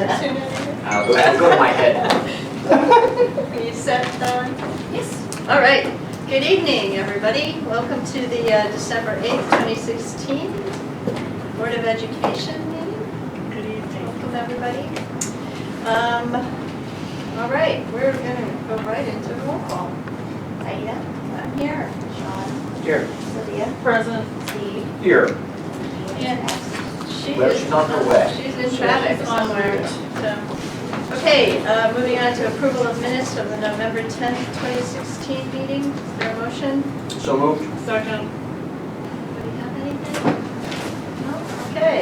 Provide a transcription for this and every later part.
Go to my head. Are you set, Dawn? Yes. All right. Good evening, everybody. Welcome to the December 8th, 2016 Board of Education meeting. Good evening. Welcome, everybody. All right, we're going to go right into roll call. Aida, I'm here. Sean. Here. Lydia. Present. Steve. Here. And Well, she's on her way. She's in traffic somewhere. So. Okay, moving on to approval of minutes of the November 10th, 2016 meeting. Is there a motion? So moved. Second. Anybody have anything? No? Okay.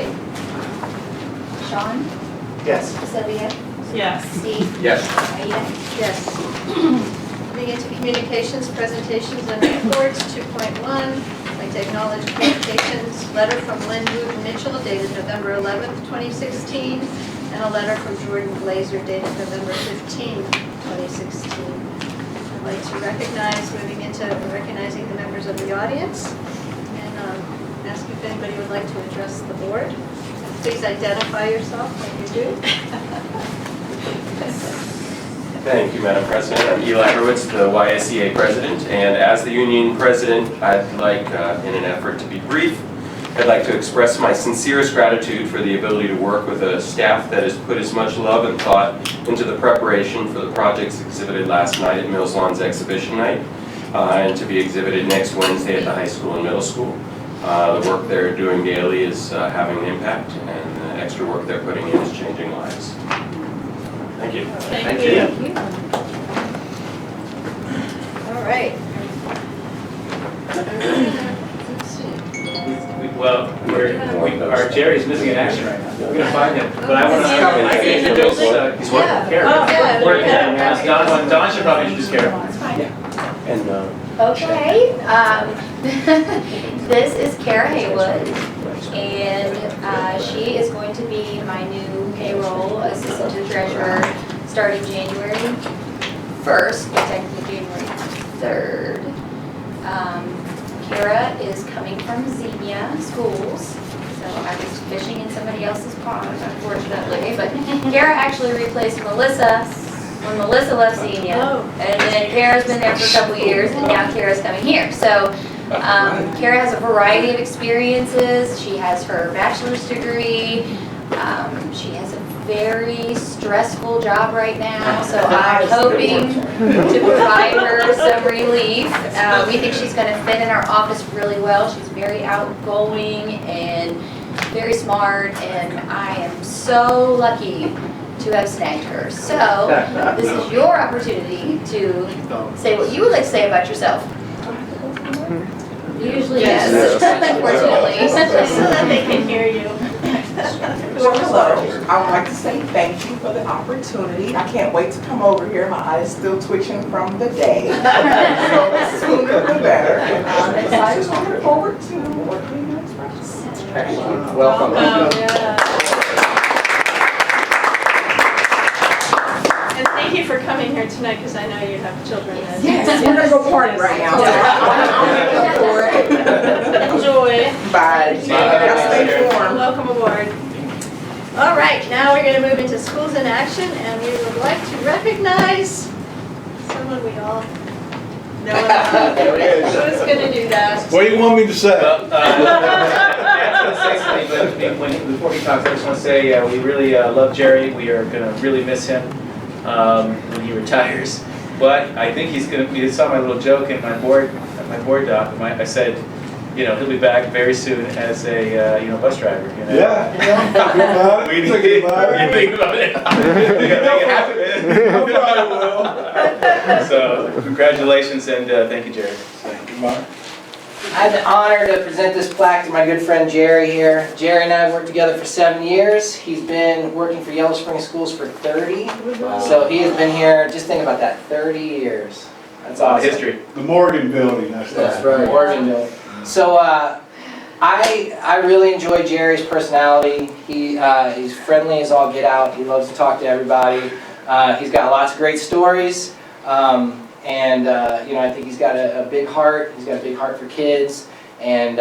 Sean? Yes. Sylvia? Yes. Steve? Yes. Aida? Yes. Moving into communications, presentations, and reports, 2.1. I'd like to acknowledge communications, letter from Lynn Wooten Mitchell dated November 11th, 2016, and a letter from Jordan Glazer dated November 15th, 2016. I'd like to recognize, moving into recognizing the members of the audience, and ask if anybody would like to address the board. Please identify yourself when you do. Thank you, Madam President. I'm Eli Hurwitz, the YSEA President, and as the Union President, I'd like, in an effort to be brief, I'd like to express my sincerest gratitude for the ability to work with a staff that has put as much love and thought into the preparation for the projects exhibited last night at Mills Lawns Exhibition Night, and to be exhibited next Wednesday at the high school and middle school. The work they're doing daily is having an impact, and the extra work they're putting in is changing lives. Thank you. Thank you. All right. Let's see. Well, our Jerry's missing in action right now. We're gonna find him, but I want to introduce, he's working with Kara. Oh, yeah. Working with Don should probably introduce Kara. And Okay. This is Kara Haywood, and she is going to be my new payroll assistant to treasurer starting January 1st, but technically January 3rd. Kara is coming from Xenia Schools, so I was fishing in somebody else's pond, unfortunately, but Kara actually replaced Melissa when Melissa left Xenia, and then Kara's been there for a couple years, and now Kara's coming here. So Kara has a variety of experiences. She has her bachelor's degree. She has a very stressful job right now, so I'm hoping to provide her some relief. We think she's going to fit in our office really well. She's very outgoing and very smart, and I am so lucky to have snagged her. So this is your opportunity to say what you would like to say about yourself. Usually yes, unfortunately. So that they can hear you. Well, hello. I would like to say thank you for the opportunity. I can't wait to come over here. My eyes still twitching from the day. So the sooner the better. And I'm excited to look forward to working in Express. Excellent. Welcome. And thank you for coming here tonight, because I know you have children. Yes, we're going to go party right now. So I'm looking forward. Enjoy. Bye. Y'all stay warm. Welcome aboard. All right, now we're going to move into schools in action, and we would like to recognize someone we all know about. Who's going to do that? What do you want me to say? Well, Matt's going to say something, but before he talks, I just want to say we really love Jerry. We are going to really miss him when he retires. But I think he's going to. You saw my little joke in my board doc. I said, you know, he'll be back very soon as a bus driver. You know? Yeah. We Think about it. You think about it. You gotta make it happen. So congratulations and thank you, Jerry. I have the honor to present this plaque to my good friend Jerry here. Jerry and I have worked together for 7 years. He's been working for Yellow Spring Schools for 30. So he has been here, just think about that, 30 years. That's awesome. History. The Morgan Building, that's right. Morgan Building. So I really enjoy Jerry's personality. He's friendly as all get out. He loves to talk to everybody. He's got lots of great stories. I think he's got a big heart. He's got a big heart for kids. And,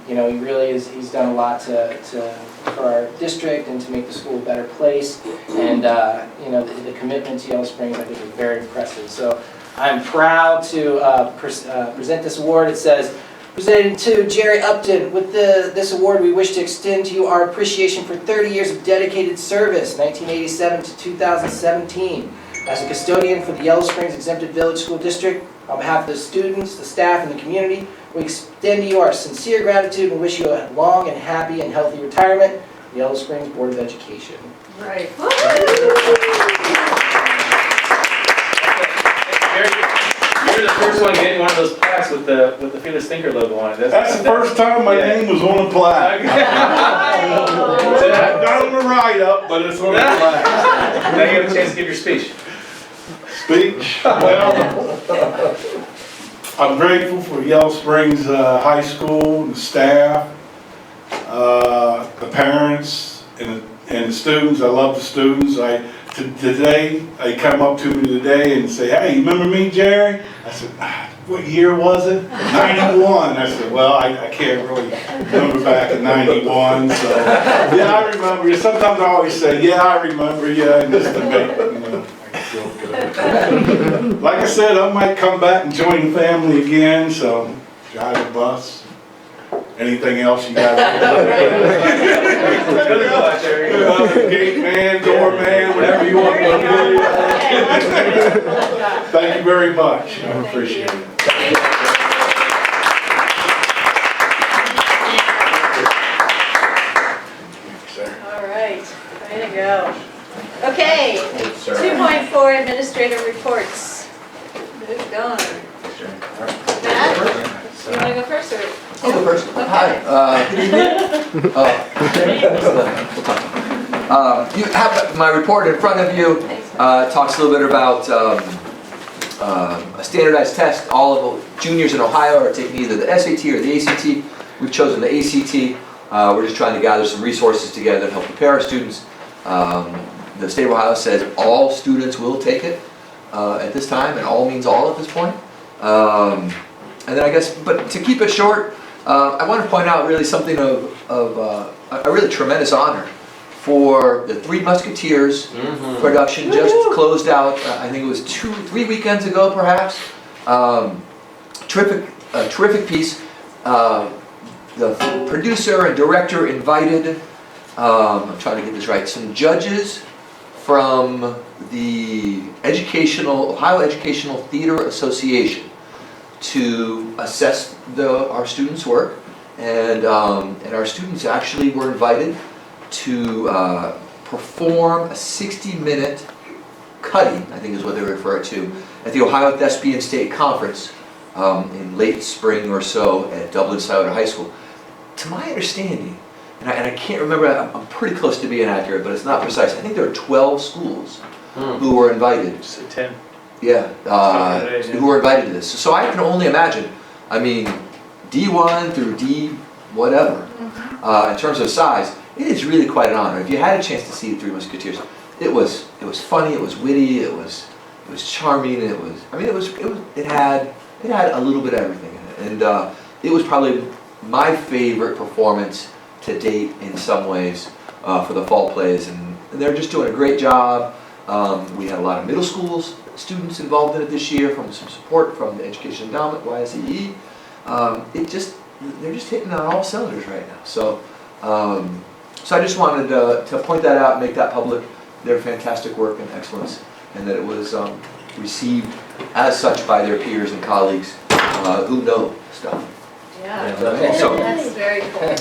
you know, he really is, he's done a lot for our district and to make the school a better place. And, you know, the commitment to Yellow Springs, I think, is very impressive. So I'm proud to present this award. It says, presented to Jerry Upton. With this award, we wish to extend to you our appreciation for 30 years of dedicated service, 1987 to 2017. As a custodian for the Yellow Springs Exempted Village School District, on behalf of the students, the staff, and the community, we extend to you our sincere gratitude and wish you a long and happy and healthy retirement. The Yellow Springs Board of Education. Right. You're the first one getting one of those plaques with the Fearless Thinker logo on it. That's the first time my name was on a plaque. It's not on the write-up, but it's on the plaque. Now you have a chance to give your speech. Speech, well, I'm grateful for Yellow Springs High School, the staff, the parents, and the students. I love the students. Today, they come up to me today and say, "Hey, you remember me, Jerry?" I said, "What year was it?" 91. I said, "Well, I can't really remember back in 91, so yeah, I remember you." Sometimes I always say, "Yeah, I remember you," and just to make, you know, I feel good. Like I said, I might come back and join the family again, so drive a bus. Anything else you got? Good luck, Jerry. Gate man, door man, whatever you want to do. Thank you very much. I appreciate it. All right, way to go. Okay, 2.4 administrative reports. Who's going? Matt, you want to go first or? I'll go first. Okay. Hi. Good evening. You have my report in front of you. Talks a little bit about a standardized test. All of the juniors in Ohio are taking either the SAT or the ACT. We've chosen the ACT. We're just trying to gather some resources together to help prepare our students. The state of Ohio says all students will take it at this time, and all means all at this point. And then I guess, but to keep it short, I want to point out really something of a really tremendous honor for the Three Musketeers production. Just closed out, I think it was 3 weekends ago perhaps. Terrific piece. The producer and director invited, I'm trying to get this right, some judges from the Ohio Educational Theater Association to assess our students' work, and our students actually were invited to perform a 60-minute cutting, I think is what they refer to, at the Ohio Thespian State Conference in late spring or so at Dublin Scioto High School. To my understanding, and I can't remember, I'm pretty close to being accurate, but it's not precise. I think there are 12 schools who were invited. Just 10. Yeah, who were invited to this. So I can only imagine, I mean, D1 through D whatever, in terms of size, it is really quite an honor. If you had a chance to see the Three Musketeers, it was funny, it was witty, it was charming, it had a little bit of everything in it. And it was probably my favorite performance to date in some ways for the fall plays, and they're just doing a great job. We had a lot of middle school students involved in it this year, from some support from the Education Endowment, YSEE. They're just hitting on all cylinders right now. So I just wanted to point that out, make that public, their fantastic work and excellence, and that it was received as such by their peers and colleagues who know stuff. Yeah, So, that's very cool.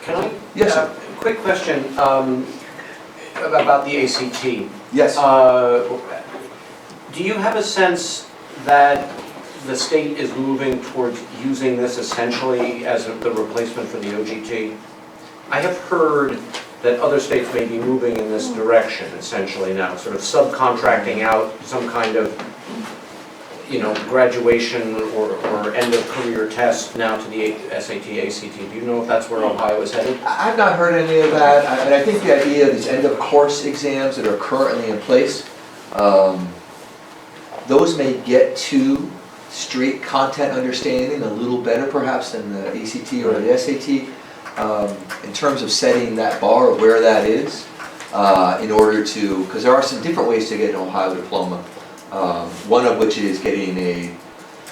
Can I? Yes, sir. Quick question about the ACT. Yes. Do you have a sense that the state is moving towards using this essentially as the replacement for the OGT? I have heard that other states may be moving in this direction essentially now, sort of subcontracting out some kind of, graduation or end of career test now to the SAT, ACT. Do you know if that's where Ohio is headed? I've not heard any of that, and I think the idea of these end of course exams that are currently in place, those may get to straight content understanding a little better perhaps than the ACT or the SAT, in terms of setting that bar of where that is, in order to, because there are some different ways to get an Ohio diploma, one of which is getting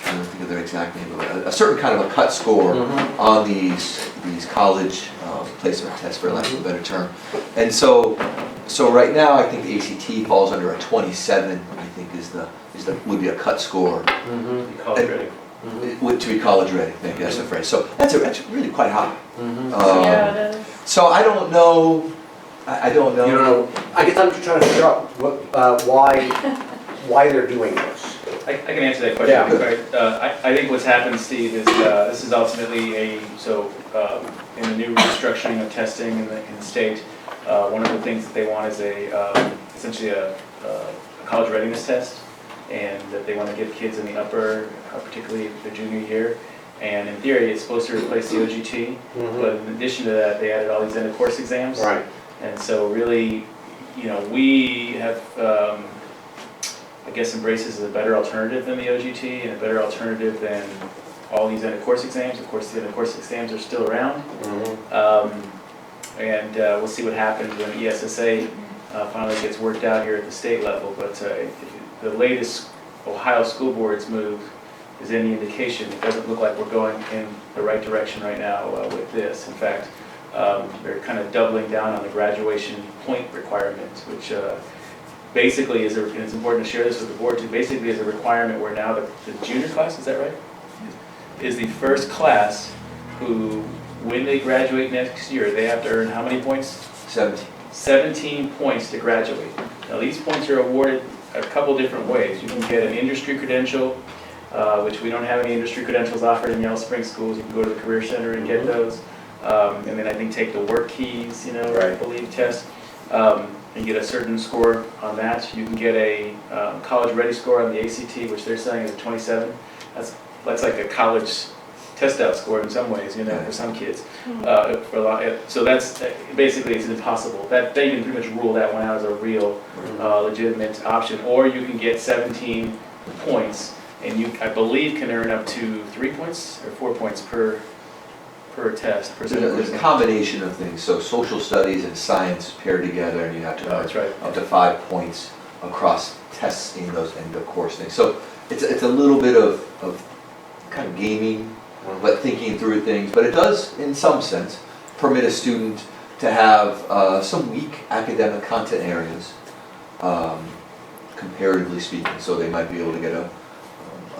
I don't think of their exact name, but a certain kind of a cut score on these college placement tests, for lack of a better term. And so right now, I think the ACT falls under a 27, I think would be a cut score. College ready. To be college ready, maybe that's the phrase. So that's really quite high. Yeah, it is. So I don't know, I don't know. You don't know, I guess I'm just trying to figure out why they're doing this. I can answer that question. Yeah. I think what's happened, Steve, is this is ultimately in the new restructuring of testing in the state, one of the things that they want is essentially a college readiness test, and that they want to give kids in the upper, particularly the junior year. And in theory, it's supposed to replace the OGT, but in addition to that, they added all these end of course exams. Right. And so really, we have, I guess, embraces a better alternative than the OGT and a better alternative than all these end of course exams. Of course, the end of course exams are still around. And we'll see what happens when ESSA finally gets worked out here at the state level. But the latest Ohio School Board's move is any indication. It doesn't look like we're going in the right direction right now with this. In fact, they're kind of doubling down on the graduation point requirement, which basically is, and it's important to share this with the board too, basically is a requirement where now the junior class, is that right? Is the first class who, when they graduate next year, they have to earn how many points? 17. 17 points to graduate. Now these points are awarded a couple different ways. You can get an industry credential, which we don't have any industry credentials offered in Yellow Springs schools. You can go to the Career Center and get those. And then I think take the work keys, I believe, test, and get a certain score on that. You can get a college ready score on the ACT, which they're saying is a 27. That's like a college test out score in some ways, for some kids. So that's basically it's impossible. That they can pretty much rule that one out as a real legitimate option. Or you can get 17 points, and you, I believe, can earn up to 3 points or 4 points per test. There's a combination of things, so social studies and science paired together, and you have to earn up to 5 points across testing those end of course things. So it's a little bit of kind of gaming, but thinking through things. But it does, in some sense, permit a student to have some weak academic content areas, comparatively speaking. So they might be able to get a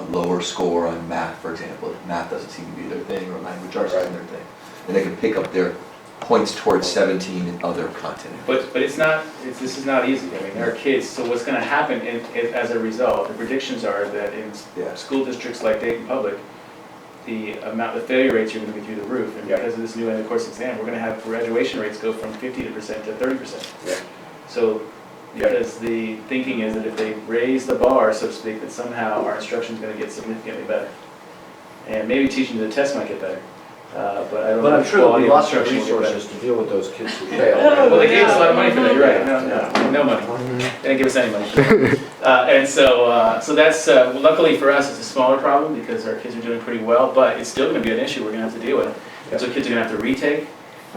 lower score on math, for example. Math doesn't seem to be their thing, or language arts isn't their thing. And they can pick up their points towards 17 in other content. But this is not easy. I mean, there are kids, so what's going to happen as a result, the predictions are that in school districts like Dayton Public, the failure rates are going to be through the roof. And because of this new end of course exam, we're going to have graduation rates go from 50% to 30%. Yeah. So because the thinking is that if they raise the bar, so to speak, that somehow our instruction is going to get significantly better. And maybe teaching to the test might get better. But I don't know. But I'm if sure there'll be quality of lots of instruction will get better. resources to deal with those kids who fail. Well, they gave us a lot of money for that, you're right, no money. They didn't give us any money. And so that's, luckily for us, it's a smaller problem because our kids are doing pretty well, but it's still gonna be an issue we're gonna have to deal with. And so kids are gonna have to retake,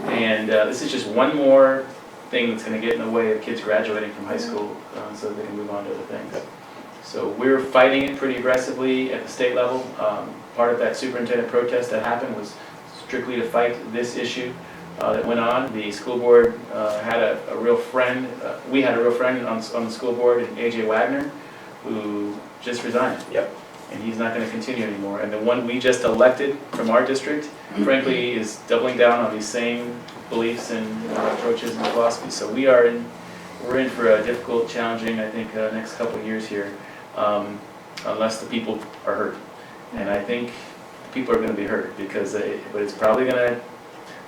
and this is just one more thing that's gonna get in the way of kids graduating from high school so that they can move on to other things. So we're fighting it pretty aggressively at the state level. Part of that superintendent protest that happened was strictly to fight this issue that went on. The school board had a real friend, we had a real friend on the school board, AJ Wagner, who just resigned. Yep. And he's not going to continue anymore. And the one we just elected from our district, frankly, is doubling down on these same beliefs and approaches and philosophies. So we're in for a difficult, challenging, I think, next couple of years here, unless the people are hurt. And I think people are going to be hurt because, but it's probably going to,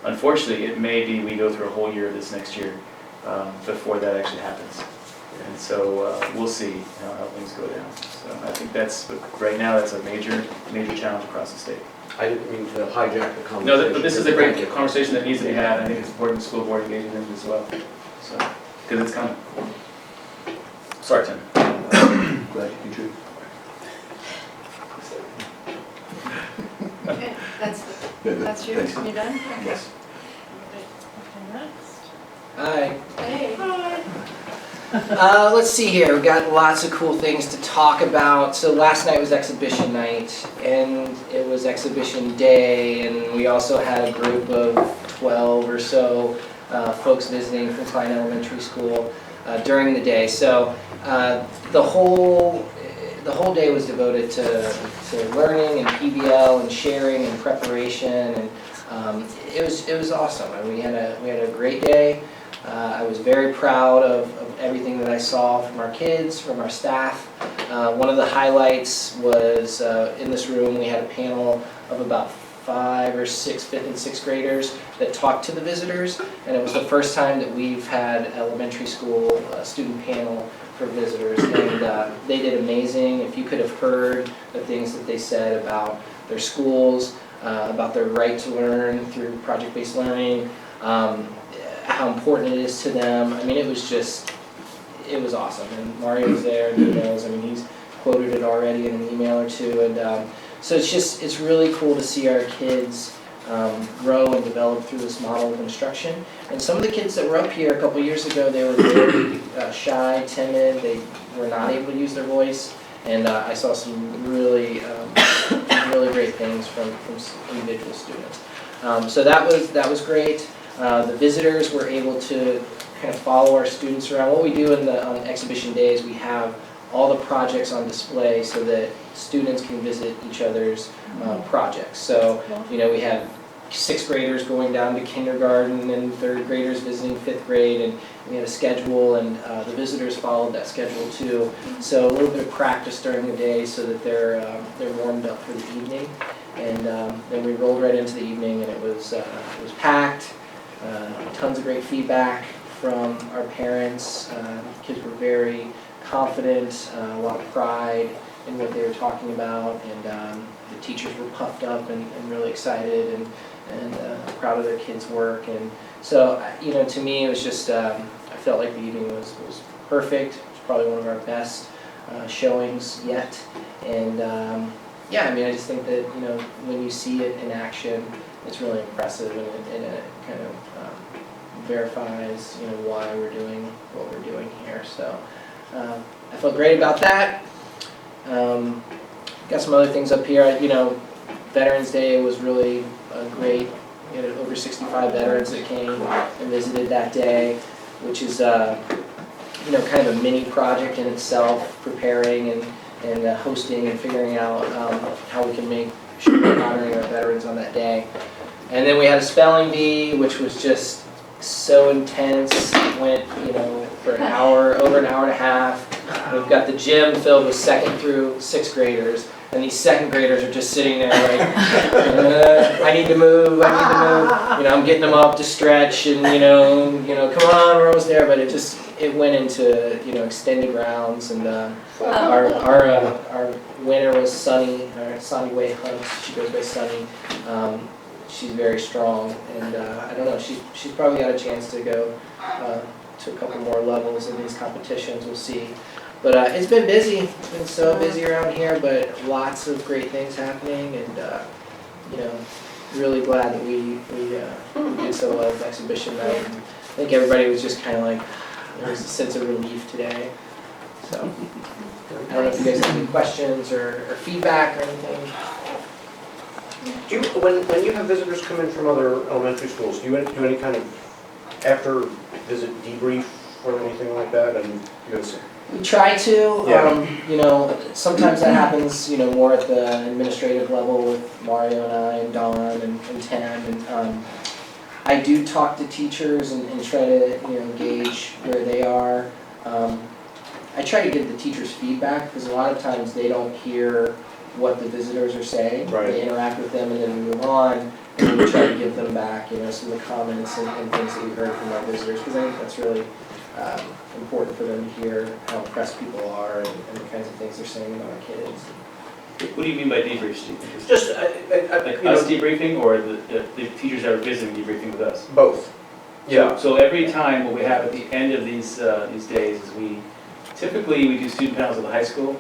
unfortunately, it may be we go through a whole year of this next year before that actually happens. And so we'll see how things go down. So I think right now that's a major challenge across the state. I didn't mean to hijack the conversation. No, but this is a great conversation that needs to be had. I think it's important the school board engages in it as well. So, because it's coming. Sorry, Tim. Glad you contributed. That's you, Thanks. you done? Yes. Hi. Hey. Let's see here, we've got lots of cool things to talk about. So last night was exhibition night, and it was exhibition day, and we also had a group of 12 or so folks visiting from Klein Elementary School during the day. So the whole day was devoted to learning and PBL and sharing and preparation, and it was awesome. I mean, we had a great day. I was very proud of everything that I saw from our kids, from our staff. One of the highlights was in this room we had a panel of about 5 or 6 5th and 6th graders that talked to the visitors, and it was the first time that we've had elementary school student panel for visitors, and they did amazing. If you could have heard the things that they said about their schools, about their right to learn through project-based learning, how important it is to them. I mean, it was awesome. And Mario was there, and he knows. I mean, he's quoted it already in an email or two. And so it's really cool to see our kids grow and develop through this model of instruction. And some of the kids that were up here a couple years ago, they were very shy, timid. They were not able to use their voice. And I saw some really great things from individual students. So that was great. The visitors were able to kind of follow our students around. What we do on exhibition days, we have all the projects on display so that students can visit each other's projects. So, you know, we have 6th graders going down to kindergarten and 3rd graders visiting 5th grade, and we had a schedule, and the visitors followed that schedule too. So a little bit of practice during the day so that they're warmed up for the evening. And then we rolled right into the evening, and it was packed. Tons of great feedback from our parents. Kids were very confident, a lot of pride in what they were talking about, and the teachers were puffed up and really excited and proud of their kids' work. And so, you know, to me, it was just, I felt like the evening was perfect. It was probably one of our best showings yet. And yeah, I mean, I just think that, you know, when you see it in action, it's really impressive, and it kind of verifies, you know, why we're doing what we're doing here. So I felt great about that. Got some other things up here. You know, Veterans Day was really great. We had over 65 veterans that came and visited that day, which is you know, kind of a mini project in itself, preparing and hosting and figuring out how we can make sure we're honoring our veterans on that day. And then we had a spelling bee, which was just so intense. Went, you know, for an hour, over an hour and a half. We've got the gym filled with 2nd through 6th graders, and these 2nd graders are just sitting there like, I need to move. You know, I'm getting them up to stretch, and you know, come on, we're almost there. But it went into, you know, extended rounds, and our winner was Sunny Way Hunt. She goes by Sunny. She's very strong, and I don't know, she's probably got a chance to go to a couple more levels in these competitions. We'll see. But it's been busy. It's been so busy around here, but lots of great things happening, and you know, really glad that we did so well with exhibition night. And I think everybody was just kind of like, there was a sense of relief today. So I don't know if you guys have any questions or feedback or anything. Do you, when you have visitors come in from other elementary schools, do you do any kind of after visit debrief or anything like that? And you guys, we try to. Yeah. You know, sometimes that happens, you know, more at the administrative level with Mario and I and Dawn and Tim. And I do talk to teachers and try to, you know, gauge where they are. I try to give the teachers feedback, because a lot of times they don't hear what the visitors are saying. Right. They interact with them and then we move on, and then we try to give them back, you know, some of the comments and things that we heard from our visitors, because I think that's really important for them to hear how impressed people are and the kinds of things they're saying about our kids. What do you mean by debrief, Steve? just Like you us know, debriefing, or the teachers that are visiting debriefing with us? both. Yeah. So every time, what we have at the end of these days is we typically we do student panels at the high school,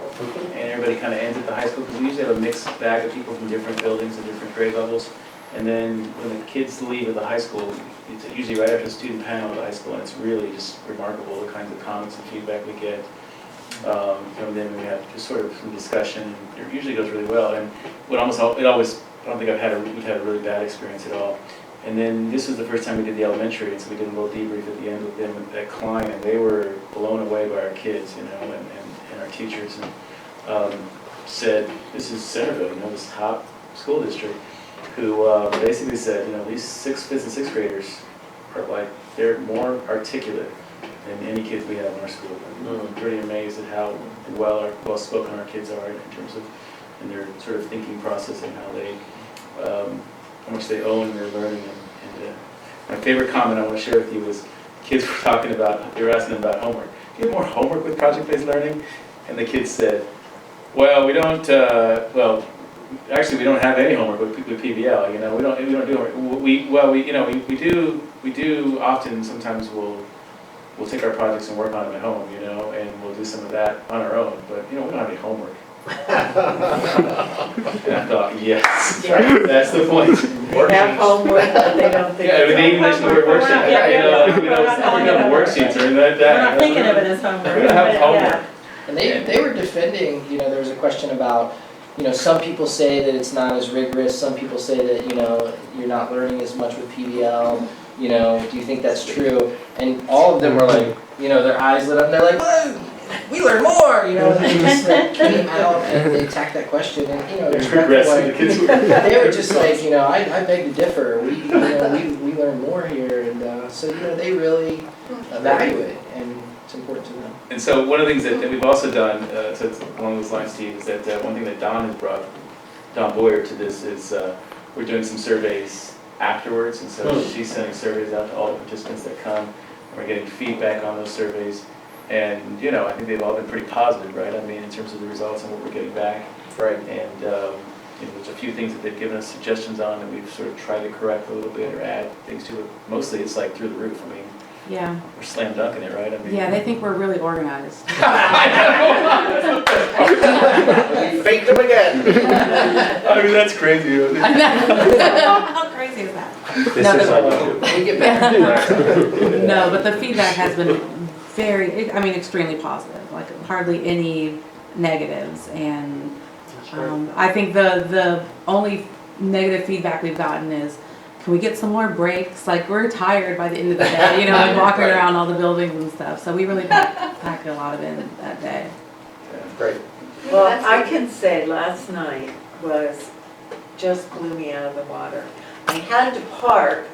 and everybody kind of ends at the high school, because we usually have a mixed bag of people from different buildings and different grade levels. And then when the kids leave at the high school, it's usually right after the student panel at the high school, and it's really just remarkable the kinds of comments and feedback we get. From them, we have just sort of some discussion. It usually goes really well, and it always, I don't think we've had a really bad experience at all. And then this was the first time we did the elementary, and so we did a little debrief at the end with them at Klein, and they were blown away by our kids, you know, and our teachers, and said, this is Centerville, you know, this top school district, who basically said, you know, these 5th and 6th graders are like, they're more articulate than any kids we have in our school. I'm pretty amazed at how well spoken our kids are in terms of in their sort of thinking process and how they how much they own their learning. And my favorite comment I want to share with you was kids were talking about, they were asking about homework. Do you have more homework with project-based learning? And the kids said, well, we don't, actually we don't have any homework with PBL, you know, we don't do homework. We do often, sometimes we'll take our projects and work on them at home, you know, and we'll do some of that on our own, but, you know, we don't have any homework. And I thought, yes, that's the point. They have homework, but they don't think. Yeah, they even mentioned the word worksheet, we don't have worksheets or anything like that. We're not thinking of it as homework. We don't have homework. And they were defending, you know, there was a question about, you know, some people say that it's not as rigorous, some people say that, you know, you're not learning as much with PBL, you know, do you think that's true? And all of them were like, you know, their eyes lit up, and they're like, whoa, we learn more, you know, and they just like came out and they attacked that question, and, you know, There's regrets in the kids. they were just like, you know, I beg to differ, we learn more here, and so, you know, they really evaluate, and it's important to know. And so one of the things that we've also done, so it's along those lines, Steve, is that one thing that Don has brought, Don Boyer, to this is we're doing some surveys afterwards, and so she's sending surveys out to all the participants that come, and we're getting feedback on those surveys. And, you know, I think they've all been pretty positive, right? I mean, in terms of the results and what we're getting back. Right. And, you know, there's a few things that they've given us suggestions on that we've sort of tried to correct a little bit or add things to it. Mostly it's like through the roof. I mean, Yeah. we're slam dunking it, right? I mean, Yeah, they think we're really organized. We faked them again. I mean, that's crazy. I know. How crazy is that? This No, is but- on YouTube. We get back. No, but the feedback has been very, I mean, extremely positive, like hardly any negatives. And I think the only negative feedback we've gotten is, can we get some more breaks? Like, we're tired by the end of the day, you know, like walking around all the buildings and stuff. So we really packed a lot of in that day. Great. Well, I can say last night was, just blew me out of the water. I had to park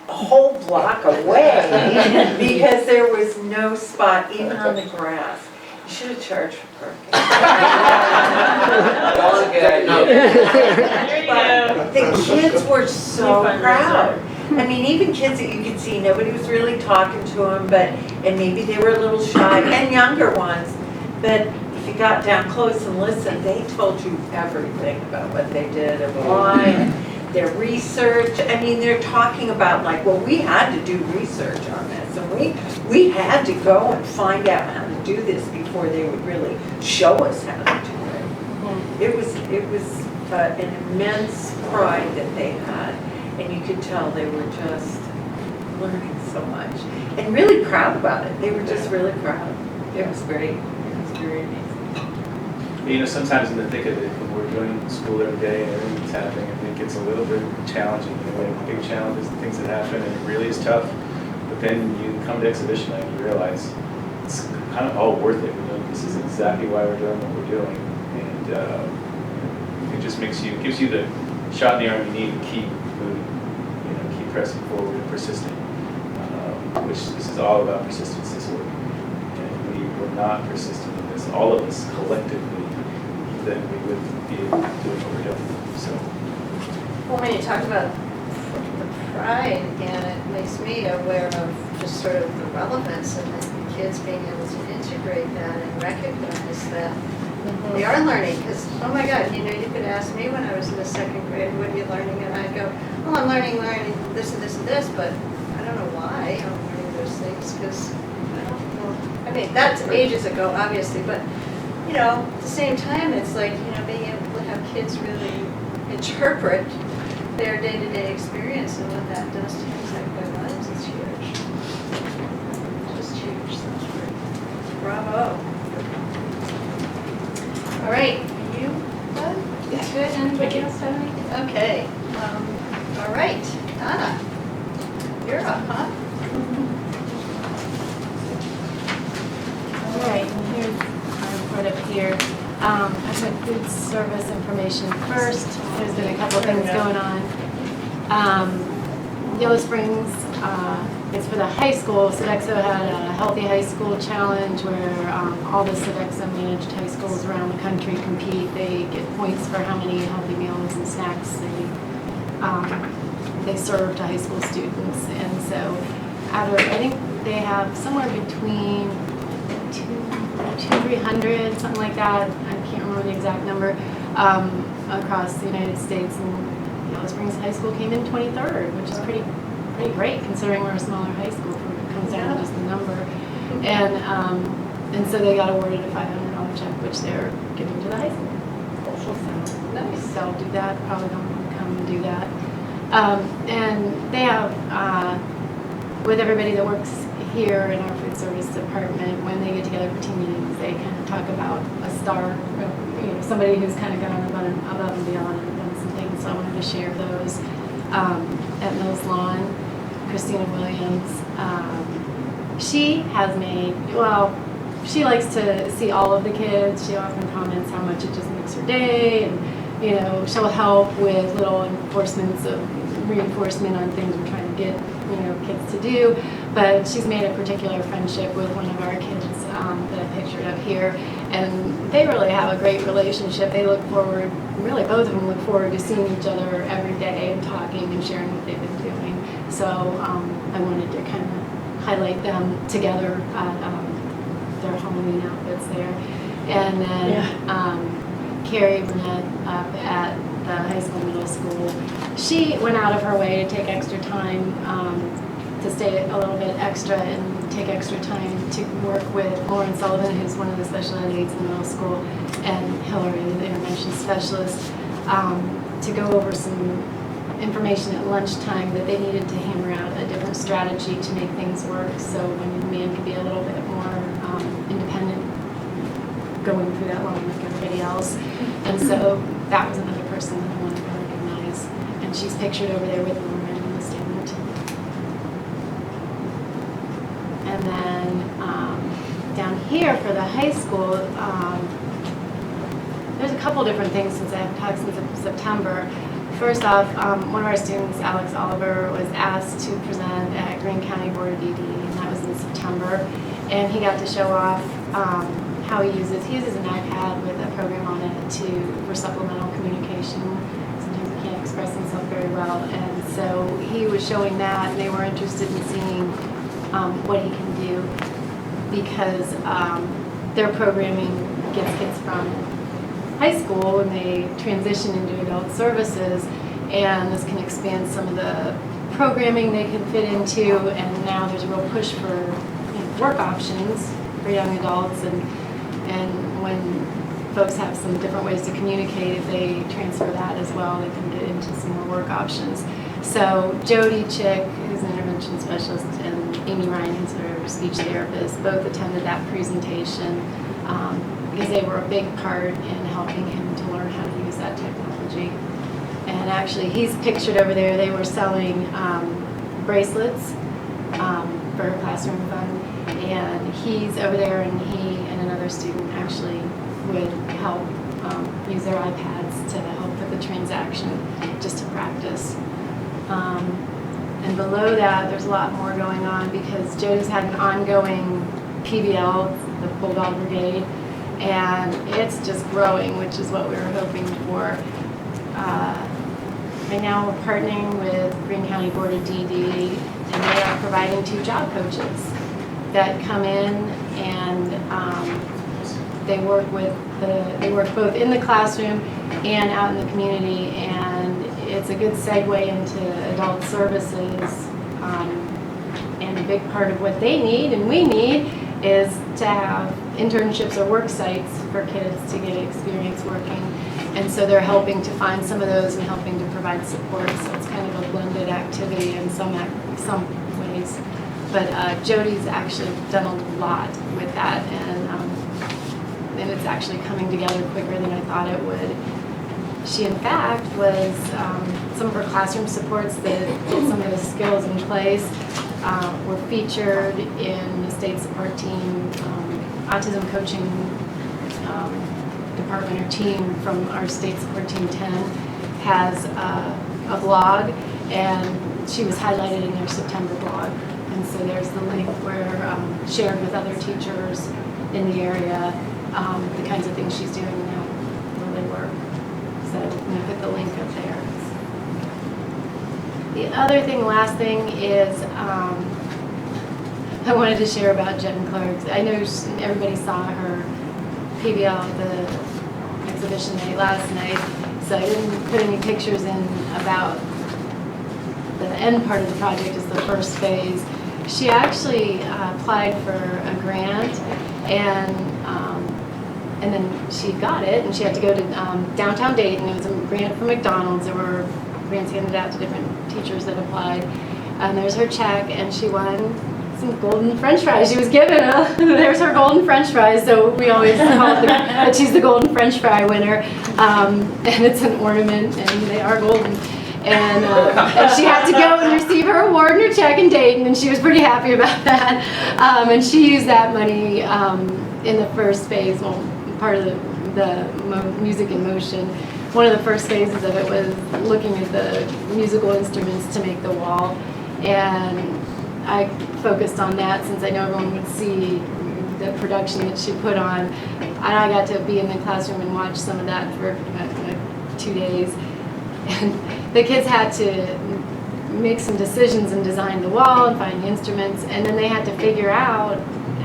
a whole block away because there was no spot even on the grass. You should have charged for parking. That's a good idea. But the kids were so proud. I mean, even kids that you could see, nobody was really talking to them, and maybe they were a little shy, and younger ones. But if you got down close and listened, they told you everything about what they did and why, their research. I mean, they're talking about like, well, we had to do research on this, and we had to go and find out how to do this before they would really show us how to do it. It was an immense pride that they had, and you could tell they were just learning so much and really proud about it. They were just really proud. It was great. It was very amazing. You know, sometimes in the thick of it, when we're doing school every day and everything's happening, I think it's a little bit challenging. You know, we have big challenges and things that happen, and it really is tough. But then you come to exhibition night and you realize it's kind of all worth it. You know, this is exactly why we're doing what we're doing, and it just gives you the shot in the arm you need to keep moving, you know, keep pressing forward and persisting. Which this is all about persistence. This work, and we were not persistent in this. All of us collectively, then we would be doing what we're doing. So. Well, when you talk about the pride, again, it makes me aware of just sort of the relevance and the kids being able to integrate that and recognize that they are learning. Because, oh my God, you know, you could ask me when I was in the 2nd grade, what are you learning? And I'd go, well, I'm learning this and this and this, but I don't know why I'm learning those things, because I mean, that's ages ago, obviously, but, you know, at the same time, it's like, you know, being able to have kids really interpret their day-to-day experience and what that does to things like their lives is huge. Just huge, so bravo. All right, are you done? It's good, anybody else have anything? Okay, all right, Donna, you're up, huh? All right, and here's our report up here. I put food service information first. There's been a couple things going on. Yellow Springs, it's for the high school. Sodexo had a Healthy High School Challenge where all the Sodexo managed high schools around the country compete. They get points for how many healthy meals and snacks they serve to high school students. And so out of, I think they have somewhere between 300, something like that. I can't remember the exact number, across the United States. And Yellow Springs High School came in 23rd, which is pretty great considering we're a smaller high school. It comes down to just the number. And so they got awarded a $500 check, which they're giving to the high school. So nice. So I'll do that. Probably don't come and do that. And they have, with everybody that works here in our food service department, when they get together for team meetings, they kind of talk about a star, you know, somebody who's kind of gone above and beyond and done some things. So I wanted to share those. At Mills Lawn, Christina Williams, she has made, well, she likes to see all of the kids. She often comments how much it just makes her day, and you know, she'll help with little reinforcement on things we're trying to get, you know, kids to do. But she's made a particular friendship with one of our kids that I pictured up here, and they really have a great relationship. They look forward, really both of them look forward to seeing each other every day and talking and sharing what they've been doing. So I wanted to kind of highlight them together at their Halloween outfits there. And then Carrie Burnett up at the high school, middle school, she went out of her way to take extra time to stay a little bit extra and take extra time to work with Lauren Sullivan, who's one of the special ed aides in the middle school, and Hillary, the intervention specialist, to go over some information at lunchtime that they needed to hammer out a different strategy to make things work, so when the man could be a little bit more independent going through that line like everybody else. And so that was another person that I wanted to recognize. And she's pictured over there with Lauren in the statement. And then down here for the high school, there's a couple different things since I haven't talked since September. First off, one of our students, Alex Oliver, was asked to present at Greene County Board of ED, and that was in September. And he got to show off how he uses an iPad with a program on it for supplemental communication. Sometimes he can't express himself very well. And so he was showing that, and they were interested in seeing what he can do, because their programming gets kids from high school and they transition into adult services, and this can expand some of the programming they can fit into, and now there's a real push for work options for young adults, and when folks have some different ways to communicate, if they transfer that as well, they can get into some more work options. So Jody Chick, who's an intervention specialist, and Amy Ryan, who's our speech therapist, both attended that presentation because they were a big part in helping him to learn how to use that technology. And actually, he's pictured over there. They were selling bracelets for her classroom fund. And he's over there, and he and another student actually would help use their iPads to help with the transaction, just to practice. And below that, there's a lot more going on because Jody's had an ongoing PBL, the Bulldog Brigade, and it's just growing, which is what we were hoping for. Right now, we're partnering with Greene County Board of DD, and they are providing 2 job coaches that come in, and they work both in the classroom and out in the community, and it's a good segue into adult services. And a big part of what they need and we need is to have internships or work sites for kids to get experience working. And so they're helping to find some of those and helping to provide support. So it's kind of a blended activity in some ways. But Jody's actually done a lot with that, and it's actually coming together quicker than I thought it would. She, in fact, was some of her classroom supports that get some of the skills in place were featured in the state support team, autism coaching department or team from our state support team 10 has a blog, and she was highlighted in their September blog. And so there's the link where shared with other teachers in the area, the kinds of things she's doing now where they work. So I'm going to put the link up there. The other thing, last thing is I wanted to share about Jen Clark. I know everybody saw her PBL at the exhibition night last night, so I didn't put any pictures in about the end part of the project is the first phase. She actually applied for a grant, and then she got it, and she had to go to downtown Dayton. It was a grant from McDonald's. There were grants handed out to different teachers that applied. And there's her check, and she won some golden French fries. She was given there's her golden French fries. So we always call it that she's the golden French fry winner. And it's an ornament, and they are golden. And she had to go and receive her award and her check in Dayton, and she was pretty happy about that. And she used that money in the first phase, well, part of the music in motion. One of the first phases of it was looking at the musical instruments to make the wall, and I focused on that since I know everyone would see the production that she put on. And I got to be in the classroom and watch some of that for 2 days. And the kids had to make some decisions and design the wall and find the instruments, and then they had to figure out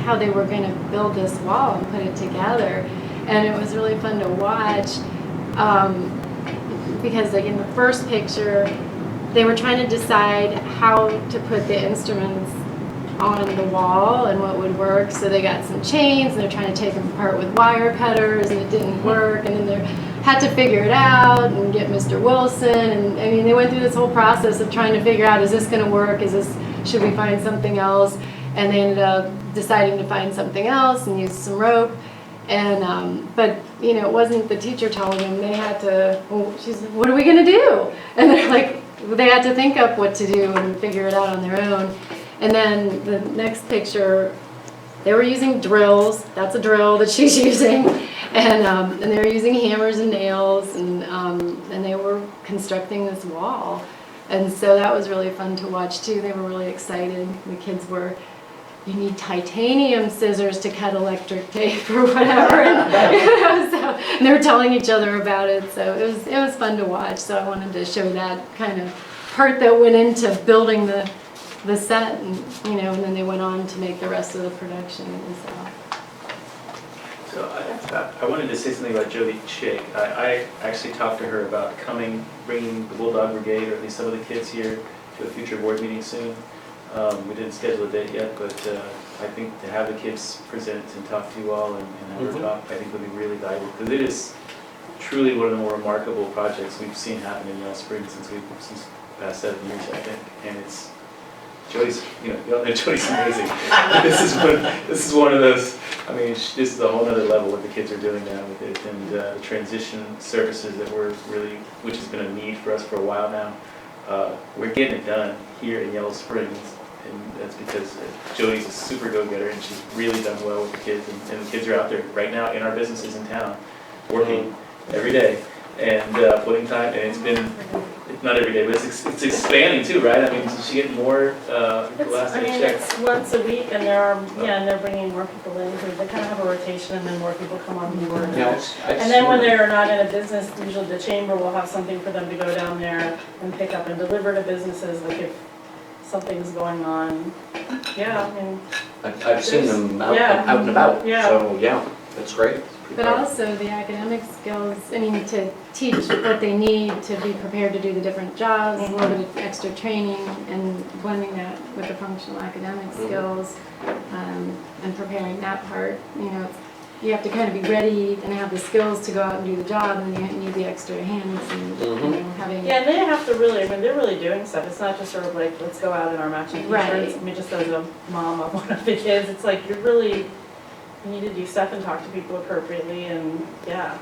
how they were going to build this wall and put it together. And it was really fun to watch because like in the first picture, they were trying to decide how to put the instruments on the wall and what would work. So they got some chains and they're trying to take them apart with wire cutters, and it didn't work. And then they had to figure it out and get Mr. Wilson. And I mean, they went through this whole process of trying to figure out, is this going to work? Should we find something else? And they ended up deciding to find something else and use some rope. And but you know, it wasn't the teacher telling them. They had to. Well, she's like, what are we going to do? And they're like, they had to think up what to do and figure it out on their own. And then the next picture, they were using drills. That's a drill that she's using, and they were using hammers and nails, and they were constructing this wall. And so that was really fun to watch too. They were really excited. The kids were. You need titanium scissors to cut electric tape or whatever. And they were telling each other about it. So it was fun to watch. So I wanted to show that kind of part that went into building the set, and you know, and then they went on to make the rest of the production. So I wanted to say something about Jody Chick. I actually talked to her about bringing the Bulldog Brigade, or at least some of the kids here, to a future board meeting soon. We didn't schedule a date yet, but I think to have the kids present and talk to you all and have her talk, I think would be really valuable, because it is truly one of the more remarkable projects we've seen happen in Yellow Springs since the past 7 years, I think. And it's Jody's, you know, Jody's amazing. This is one of those. I mean, this is a whole other level what the kids are doing now with it, and the transition services that which has been a need for us for a while now. We're getting it done here in Yellow Springs, and that's because Jody's a super go-getter, and she's really done well with the kids, and the kids are out there right now in our businesses in town, working every day, and putting time, and it's been, not every day, but it's expanding too, right? I mean, does she get more last I checked? It's once a week, and they're bringing more people in, because they kind of have a rotation, and then more people come on board. And then when they're not in a business, usually the chamber will have something for them to go down there and pick up and deliver to businesses, like if something's going on. Yeah, I mean. I've seen them out and about, so yeah, that's great. But also the academic skills, I mean, to teach what they need to be prepared to do the different jobs, a little bit of extra training and blending that with the functional academic skills, and preparing that part, you know, you have to kind of be ready and have the skills to go out and do the job, and you need the extra hands and, you know, having. Yeah, and they have to really, I mean, they're really doing stuff. It's not just sort of like, let's go out in our matching t-shirts. Right. I mean, just as a mom of one of the kids, it's like, you're really, you need to do stuff and talk to people appropriately, and yeah.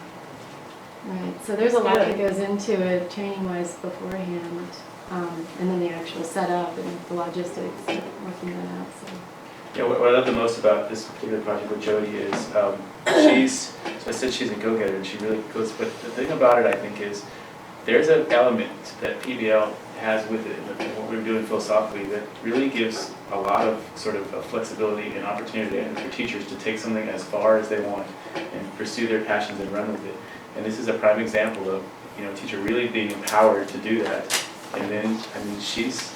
Right, so there's a lot that goes into it, training-wise beforehand, and then the actual setup and the logistics, working that out, so. Yeah, what I love the most about this particular project with Jody is so I said she's a go-getter and she really goes, but the thing about it I think is there's an element that PBL has with it, and what we're doing philosophically, that really gives a lot of sort of flexibility and opportunity for teachers to take something as far as they want and pursue their passions and run with it. And this is a prime example of, you know, a teacher really being empowered to do that. And then, I mean, she's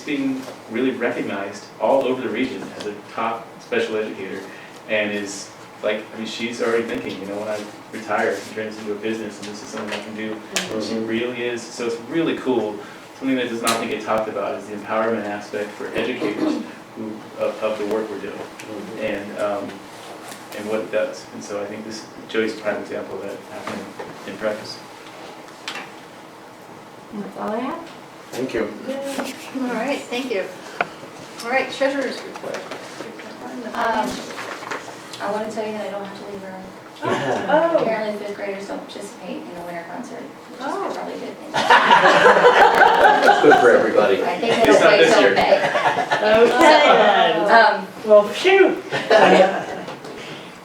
being really recognized all over the region as a top special educator, and is like, I mean, she's already thinking, you know, when I retire and turn this into a business and this is something I can do. And she really is, so it's really cool. Something that does not get talked about is the empowerment aspect for educators of the work we're doing, and what it does. And so I think Jody's a prime example of that happening in practice. And that's all I have. Thank you. All right, thank you. All right, treasurer's report. I want to tell you that I don't have to leave early. Oh. Apparently fifth graders don't participate in the winter concert, which is probably a good thing. It's good for everybody. I think it'll pay some pay. Okay. Well, phew.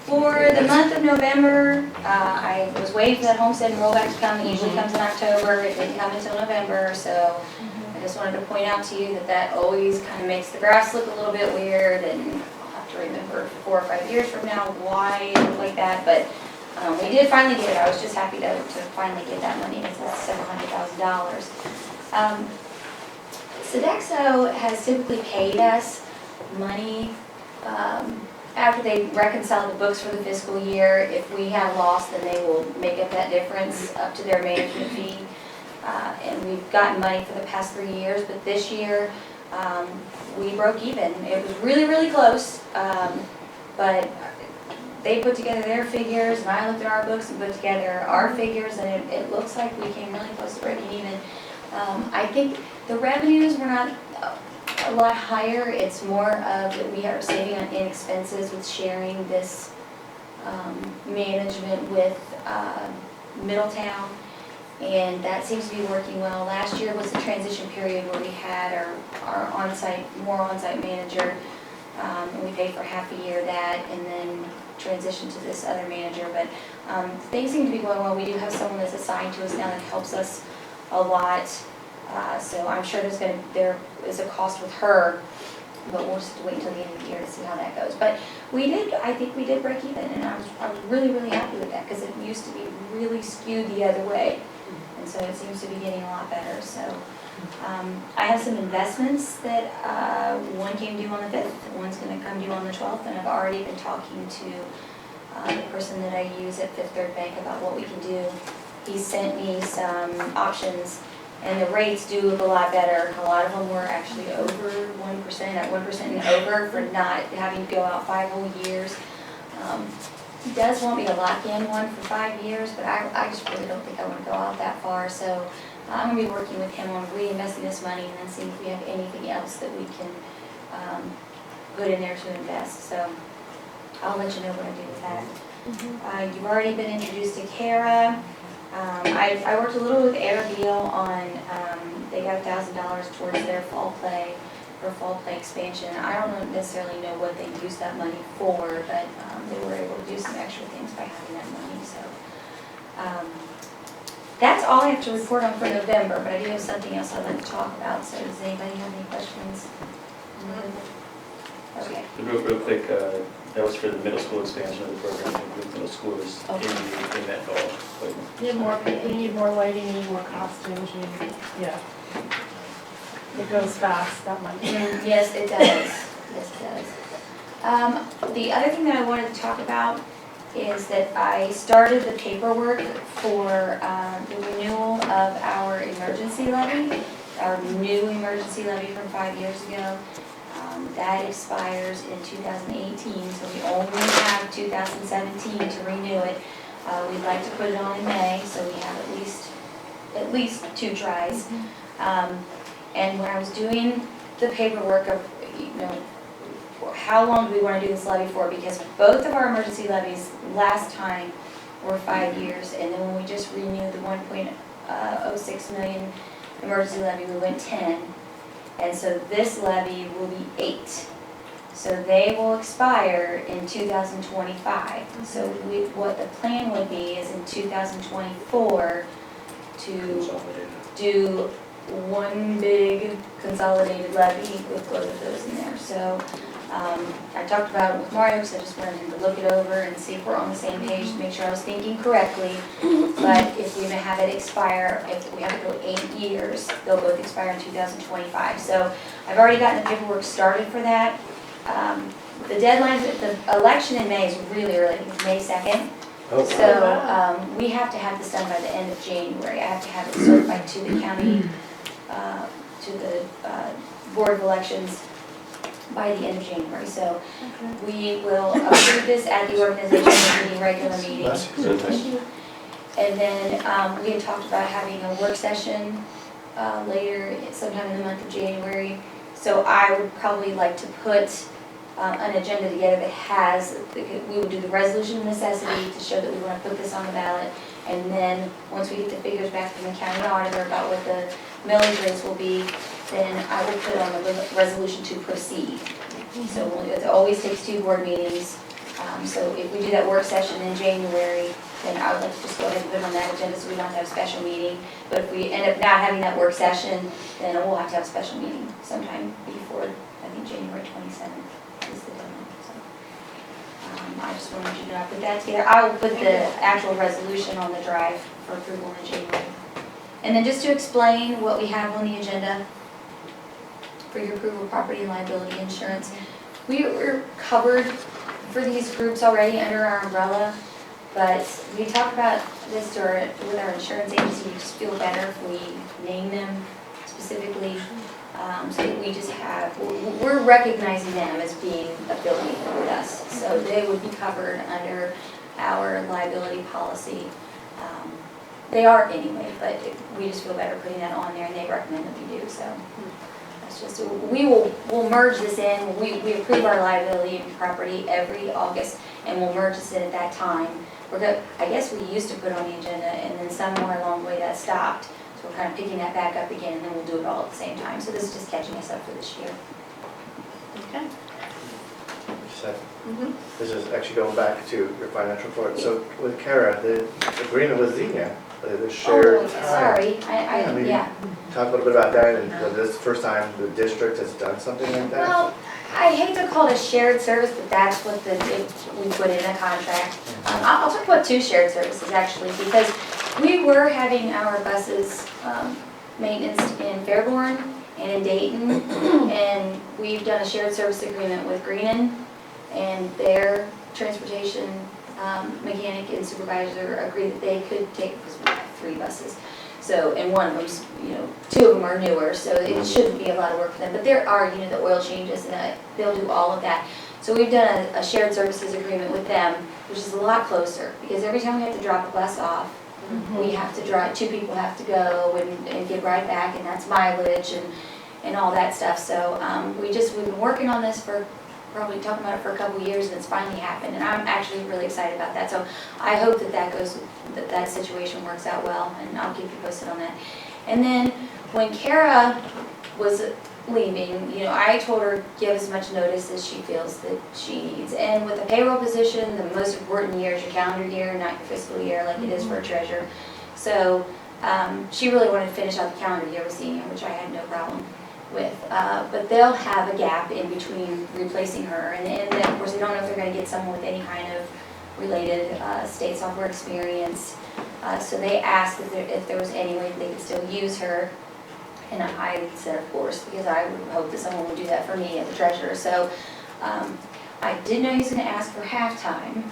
For the month of November, I was waiting for that homestead and rollback to come. It usually comes in October. It didn't come until November, so I just wanted to point out to you that always kind of makes the grass look a little bit weird, and I'll have to remember 4 or 5 years from now why it looked like that. But we did finally get it. I was just happy to finally get that money. It's several $100,000. Sodexo has typically paid us money after they reconcile the books for the fiscal year. If we have lost, then they will make up that difference up to their management fee. And we've gotten money for the past 3 years, but this year we broke even. It was really, really close, but they put together their figures, and I looked at our books and put together our figures, and it looks like we came really close to breaking even. I think the revenues were not a lot higher. It's more of that we are saving on expenses with sharing this management with Middletown, and that seems to be working well. Last year was the transition period where we had our more on-site manager, and we paid for half a year of that, and then transitioned to this other manager. But things seem to be going well. We do have someone that's assigned to us now that helps us a lot. So I'm sure there is a cost with her, but we'll just wait until the end of the year to see how that goes. But I think we did break even, and I was really, really happy with that, because it used to be really skewed the other way. And so it seems to be getting a lot better. So I have some investments that one came due on the 5th, one's going to come due on the 12th, and I've already been talking to the person that I use at Fifth Third Bank about what we can do. He sent me some options, and the rates do look a lot better. A lot of them were actually over 1%, at 1% and over, for not having to go out 5 whole years. He does want me to lock in one for 5 years, but I just really don't think I want to go out that far. So I'm going to be working with him on reinvesting this money and then seeing if we have anything else that we can put in there to invest. So I'll let you know what I do with that. You've already been introduced to Kara. I worked a little with Airdeal on, they got $1,000 towards their fall play expansion. I don't necessarily know what they used that money for, but they were able to do some extra things by having that money. So that's all I have to report on for November, but I do have something else I'd like to talk about. So does anybody have any questions? Okay. Real quick, that was for the middle school expansion of the program, to include middle schoolers in that fall. You need more lighting, you need more costumes, yeah. It goes fast, that money. Yes, it does. Yes, it does. The other thing that I wanted to talk about is that I started the paperwork for the renewal of our emergency levy, our new emergency levy from 5 years ago. That expires in 2018, so we only have 2017 to renew it. We'd like to put it on in May, so we have at least 2 tries. And when I was doing the paperwork of, how long do we want to do this levy for? Because both of our emergency levies last time were 5 years, and then when we just renewed the 1.06 million emergency levy, we went 10. And so this levy will be 8. So they will expire in 2025. So what the plan would be is in 2024 to do one big consolidated levy with both of those in there. So I talked about it with Mario, because I just wanted him to look it over and see if we're on the same page, to make sure I was thinking correctly. But if we're gonna have it expire, if we have to go 8 years, they'll both expire in 2025. So I've already gotten the paperwork started for that. The deadline, the election in May is really early, I think it's May 2nd. So we have to have this done by the end of January. I have to have it certified to the county, to the Board of Elections by the end of January. So we will approve this at the organizational meeting, regular meeting. And then we had talked about having a work session later, sometime in the month of January. So I would probably like to put an agenda together that has, we would do the resolution of necessity to show that we want to put this on the ballot. And then, once we get the figures back from the county auditor about what the millage rates will be, then I will put on the resolution to proceed. So it always takes 2 board meetings. So if we do that work session in January, then I would like to just go ahead and put it on that agenda so we don't have to have a special meeting. But if we end up not having that work session, then we'll have to have a special meeting sometime before, I think, January 27th. Is the deadline. So, I just wanted you to know I put that together. I will put the actual resolution on the drive for approval in January. And then just to explain what we have on the agenda for your approval of property and liability insurance. We're covered for these groups already under our umbrella, but we talk about this with our insurance agency. We just feel better if we name them specifically. So that we just have, we're recognizing them as being affiliated with us. So they would be covered under our liability policy. They are anyway, but we just feel better putting that on there, and they recommend that we do. So that's just, we'll merge this in. We approve our liability and property every August, and we'll merge this in at that time. I guess we used to put it on the agenda, and then somewhere along the way that stopped. So we're kind of picking that back up again, and then we'll do it all at the same time. So this is just catching us up for this year. Okay. This is actually going back to your financial report. So with Kara, the agreement with Xenia, the shared time. Sorry, Yeah. Talk a little bit about that, and whether this is the first time the district has done something like that? Well, I hate to call it a shared service, but that's what we put in a contract. I'll talk about 2 shared services actually, because we were having our buses maintenance in Fairborn and in Dayton, and we've done a shared service agreement with Greenon, and their transportation mechanic and supervisor agreed that they could take, because we have 3 buses. So, and one of them's, 2 of them are newer, so it shouldn't be a lot of work for them. But there are, the oil changes, and they'll do all of that. So we've done a shared services agreement with them, which is a lot closer, because every time we have to drop a bus off, we have to drive, 2 people have to go and get right back, and that's mileage and all that stuff. So we've been working on this for, probably talking about it for a couple of years, and it's finally happened, and I'm actually really excited about that. So I hope that situation works out well, and I'll keep you posted on that. And then when Kara was leaving, I told her give as much notice as she feels that she needs. And with a payroll position, the most important year is your calendar year, not your fiscal year, like it is for a treasurer. So she really wanted to finish out the calendar year with Xenia, which I had no problem with. But they'll have a gap in between replacing her, and then of course they don't know if they're going to get someone with any kind of related state software experience. So they asked if there was any way that they could still use her. And I said, of course, because I would hope that someone would do that for me as a treasurer. So I didn't know he was going to ask for half-time,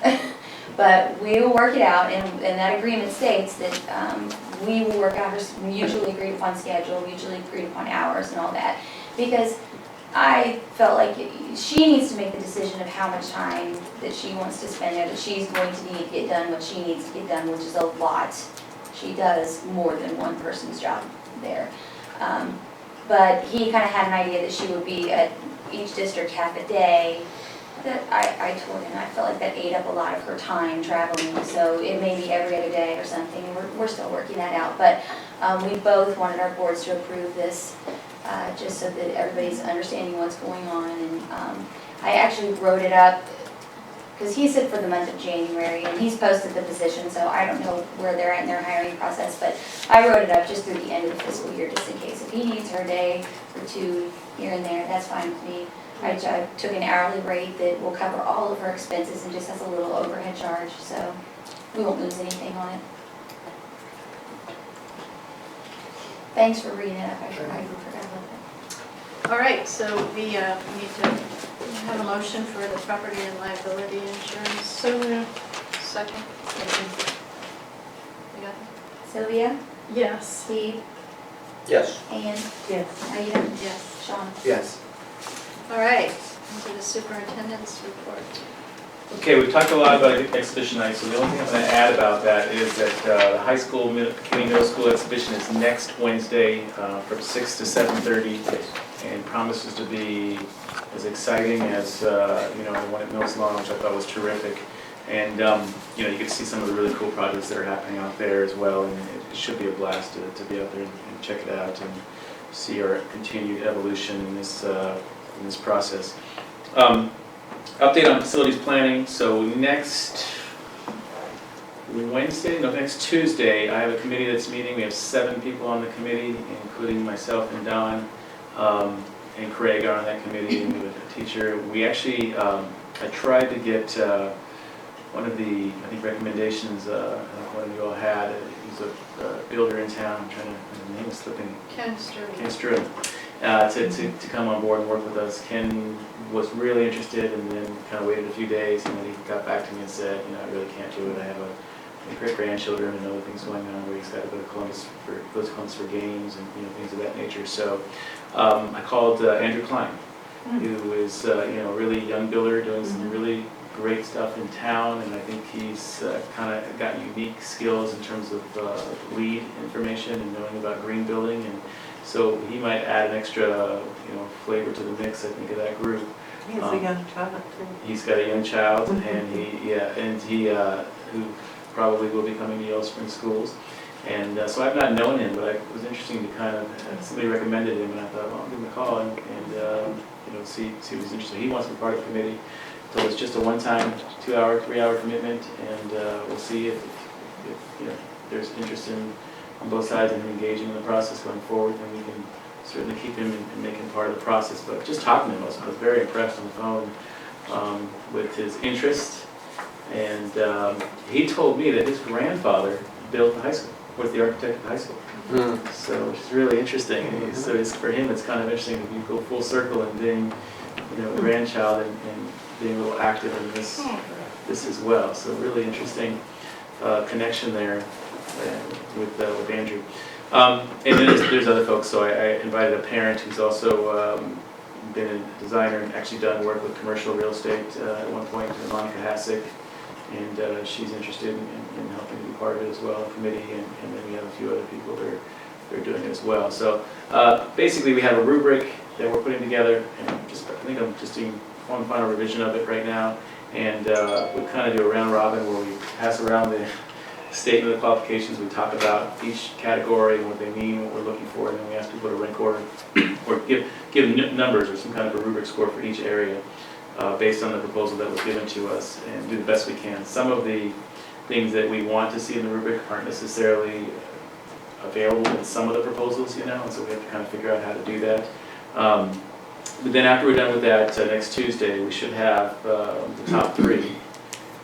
But we will work it out, and that agreement states that we will work out her mutually agreed upon schedule, mutually agreed upon hours and all that. Because I felt like she needs to make the decision of how much time that she wants to spend there, that she's going to need to get done what she needs to get done, which is a lot. She does more than one person's job there. But he kind of had an idea that she would be at each district half a day. That I told him I felt like that ate up a lot of her time traveling, so it may be every other day or something. We're still working that out, but we both wanted our boards to approve this, just so that everybody's understanding what's going on. And I actually wrote it up because he said for the month of January, and he's posted the position, so I don't know where they're at in their hiring process, but I wrote it up just through the end of the fiscal year, just in case. If he needs her day or two here and there, that's fine with me. I took an hourly rate that will cover all of her expenses and just has a little overhead charge, so we won't lose anything on it. Thanks for reading it up, I forgot about that. All right, so we need to have a motion for the property and liability insurance. So moved. Second. You got it? Sylvia? Yes. Steve? Yes. Ann? Yes. Aida? Yes. Sean? Yes. All right, into the superintendent's report. Okay, we've talked a lot about exhibition night, so the only thing I'm going to add about that is that the high school, community middle school exhibition is next Wednesday from 6 to 7:30, and promises to be as exciting as the one at Mills Lawn, which I thought was terrific. And you get to see some of the really cool projects that are happening out there as well, and it should be a blast to be out there and check it out and see our continued evolution in this process. Update on facilities planning. So next Tuesday, I have a committee that's meeting. We have 7 people on the committee, including myself and Don, and Craig are on that committee, and we have a teacher. We actually, I tried to get one of the, I think, recommendations one of you all had. He's a builder in town. I'm trying to, his name is slipping. Ken Sturdy. Ken Sturdy. To come on board and work with us. Ken was really interested and then kind of waited a few days, and then he got back to me and said, I really can't do it. I have great-grandchildren and other things going on where he's got to go to Columbus for games and things of that nature. So I called Andrew Klein, who is a really young builder doing some really great stuff in town, and I think he's kind of got unique skills in terms of lead information and knowing about green building, and so he might add an extra flavor to the mix, I think, of that group. He has a young child too. He's got a young child, and he who probably will be coming to Yellow Spring Schools. And so I've not known him, but it was interesting to kind of, somebody recommended him, and I thought, well, I'll give him a call and see if he's interested. He wants to be part of the committee. So it's just a one-time 2-hour, 3-hour commitment, and we'll see if there's interest on both sides and engaging in the process going forward, and we can certainly keep him and make him part of the process. But just talking to him, I was very impressed on the phone with his interest, and he told me that his grandfather built the high school, was the architect of the high school. So which is really interesting. And so for him, it's kind of interesting if you go full circle and being a grandchild and being a little active in this as well. So really interesting connection there with Andrew. And then there's other folks. So I invited a parent who's also been a designer and actually done work with commercial real estate at one point, Monica Hassick, and she's interested in helping to be part of it as well, the committee, and then we have a few other people that are doing it as well. So basically we have a rubric that we're putting together, and I think I'm just doing one final revision of it right now, and we kind of do a round robin where we pass around the statement of qualifications. We talk about each category and what they mean, what we're looking for, and then we ask people to rank order or give numbers or some kind of a rubric score for each area based on the proposal that was given to us, and do the best we can. Some of the things that we want to see in the rubric aren't necessarily available in some of the proposals, and so we have to kind of figure out how to do that. But then after we're done with that, next Tuesday, we should have the top 3.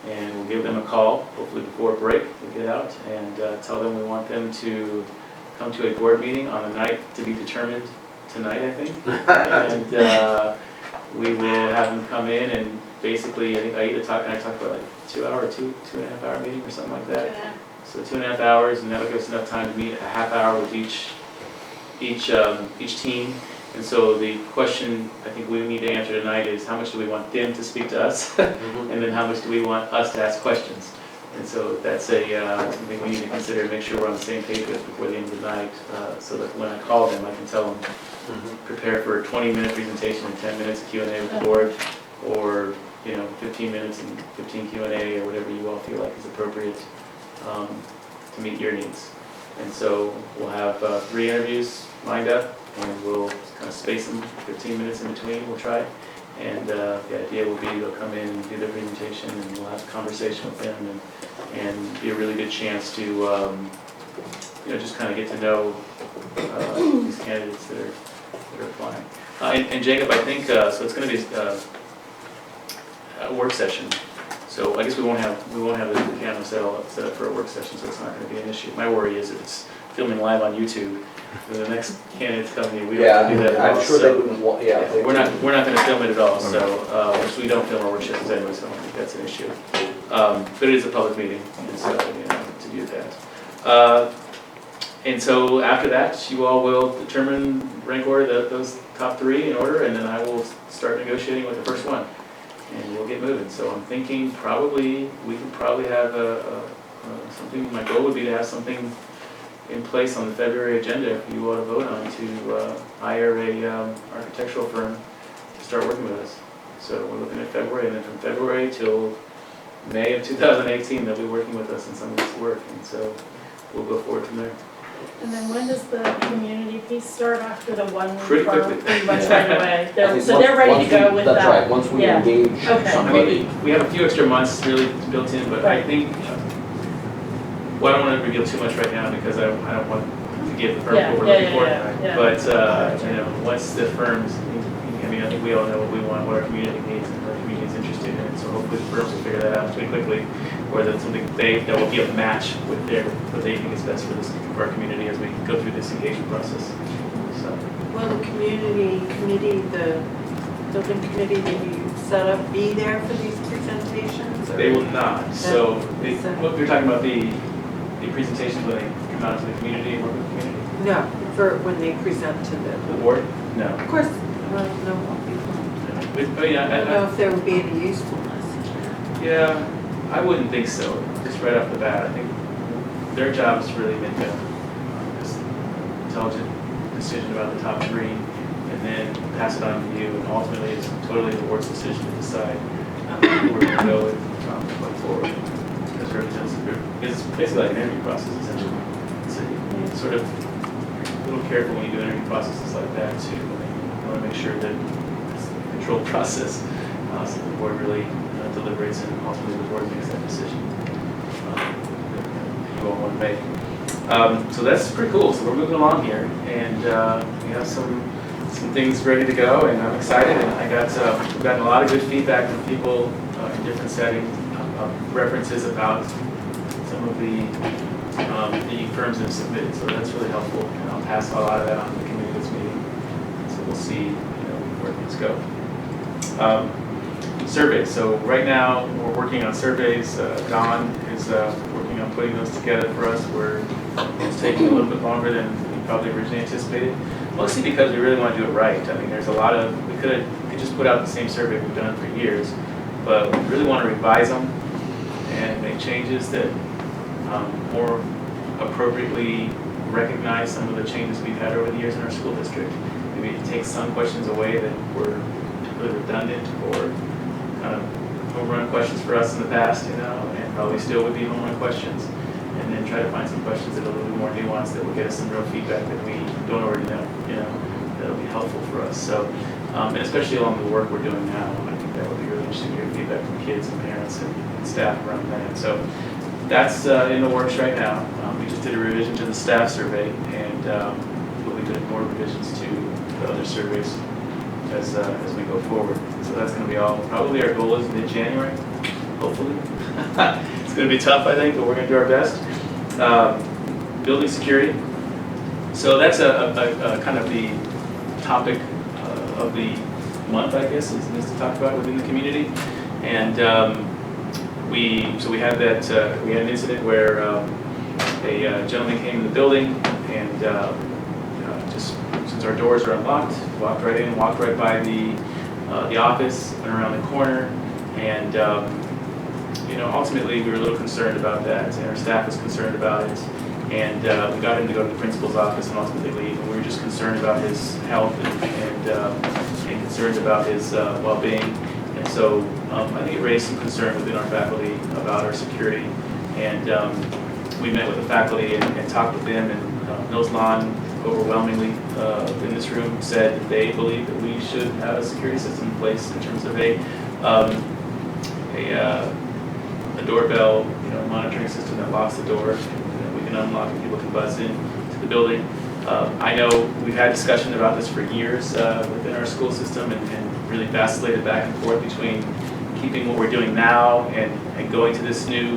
And we'll give them a call, hopefully before break, we'll get out and tell them we want them to come to a board meeting on a night to be determined tonight, I think. we will have them come in and basically, I think I talked about like 2 hour, 2.5 hour meeting or something like that. So 2.5 hours, and that'll give us enough time to meet a half hour with each team. And so the question I think we need to answer tonight is how much do we want them to speak to us? And then how much do we want us to ask questions? And so that's something we need to consider, make sure we're on the same page with before the end of the night, so that when I call them, I can tell them, prepare for a 20-minute presentation and 10 minutes of Q&A with the board, or 15 minutes and 15 Q&A, or whatever you all feel like is appropriate to meet your needs. And so we'll have 3 interviews lined up, and we'll kind of space them 15 minutes in between, we'll try. And the idea will be they'll come in and do their presentation, and we'll have a conversation with them, and be a really good chance to just kind of get to know these candidates that are applying. And Jacob, I think, so it's going to be a work session. So I guess we won't have the camera set up for a work session, so it's not going to be an issue. My worry is if it's filming live on YouTube, the next candidate's coming in, we don't have to do that at all. I'm sure they wouldn't want, We're not going to film it at all, so, which we don't film our work sessions anyway, so I don't think that's an issue. But it is a public meeting, and so, to do that. And so after that, you all will determine, rank order those top 3 in order, and then I will start negotiating with the first one, and we'll get moving. So I'm thinking we could probably have something, my goal would be to have something in place on the February agenda if you want to vote on to hire a architectural firm to start working with us. So we're looking at February, and then from February till May of 2018, they'll be working with us in some of this work, and so we'll go forward from there. And then when does the community piece start after the one Pretty quickly. Pretty much right away. So they're ready to go with that. That's right, once we engage somebody. We have a few extra months really built in, but I think, well, I don't want to reveal too much right now because I don't want to give the firm what we're looking for. But, once the firms, I think we all know what we want, what our community needs, and what our community is interested in. So hopefully the firms will figure that out pretty quickly, or that's something that will be a match with what they think is best for our community as we go through this engagement process. So. Will the community committee, the building committee that you set up, be there for these presentations? They will not. So what you're talking about, the presentations when they come out to the community and work with the community? No, for when they present to the board? No. Of course, no, won't be fun. I don't know if there would be any usefulness. Yeah, I wouldn't think so, just right off the bat. I think their job is to really make a intelligent decision about the top 3, and then pass it on to you, and ultimately it's totally the board's decision to decide where we're going to go with going forward. It's basically like an interview process, essentially. So you sort of a little careful when you do interview processes like that too. You want to make sure that it's a controlled process, so the board really deliberates, and ultimately the board makes that decision that you all want to make. So that's pretty cool. So we're moving along here, and we have some things ready to go, and I'm excited. And we've gotten a lot of good feedback from people in different settings, references about some of the firms that have submitted. So that's really helpful, and I'll pass a lot of that on to the committee this meeting. So we'll see, where things go. Surveys. So right now we're working on surveys. Don is working on putting those together for us. It's taking a little bit longer than we probably originally anticipated. Mostly because we really want to do it right. I mean, there's a lot of, we could just put out the same survey we've done for years, but we really want to revise them and make changes that more appropriately recognize some of the changes we've had over the years in our school district. Maybe take some questions away that were particularly redundant or kind of home run questions for us in the past, and probably still would be home run questions. And then try to find some questions that are a little bit more nuanced that will get us some real feedback that we don't already know, that'll be helpful for us. So, and especially along the work we're doing now, I think that would be really interesting to hear feedback from kids and parents and staff around that. So that's in the works right now. We just did a revision to the staff survey, and we'll be doing more revisions to the other surveys as we go forward. So that's going to be all. Probably our goal is mid-January, hopefully. It's going to be tough, I think, but we're going to do our best. Building security. So that's a kind of the topic of the month, I guess, is to talk about within the community. And we had that, we had an incident where a gentleman came in the building and just, since our doors are unlocked, walked right in, walked right by the office, went around the corner, and ultimately we were a little concerned about that, and our staff was concerned about it. And we got him to go to the principal's office and ultimately leave. And we were just concerned about his health and concerned about his well-being. And so I think it raised some concern within our faculty about our security. And we met with the faculty and talked with them. And Mills Lawn overwhelmingly in this room said that they believe that we should have a security system in place in terms of a doorbell, monitoring system that locks the door. Unlock and people can buzz in to the building. I know we've had discussion about this for years within our school system and really vacillated back and forth between keeping what we're doing now and going to this new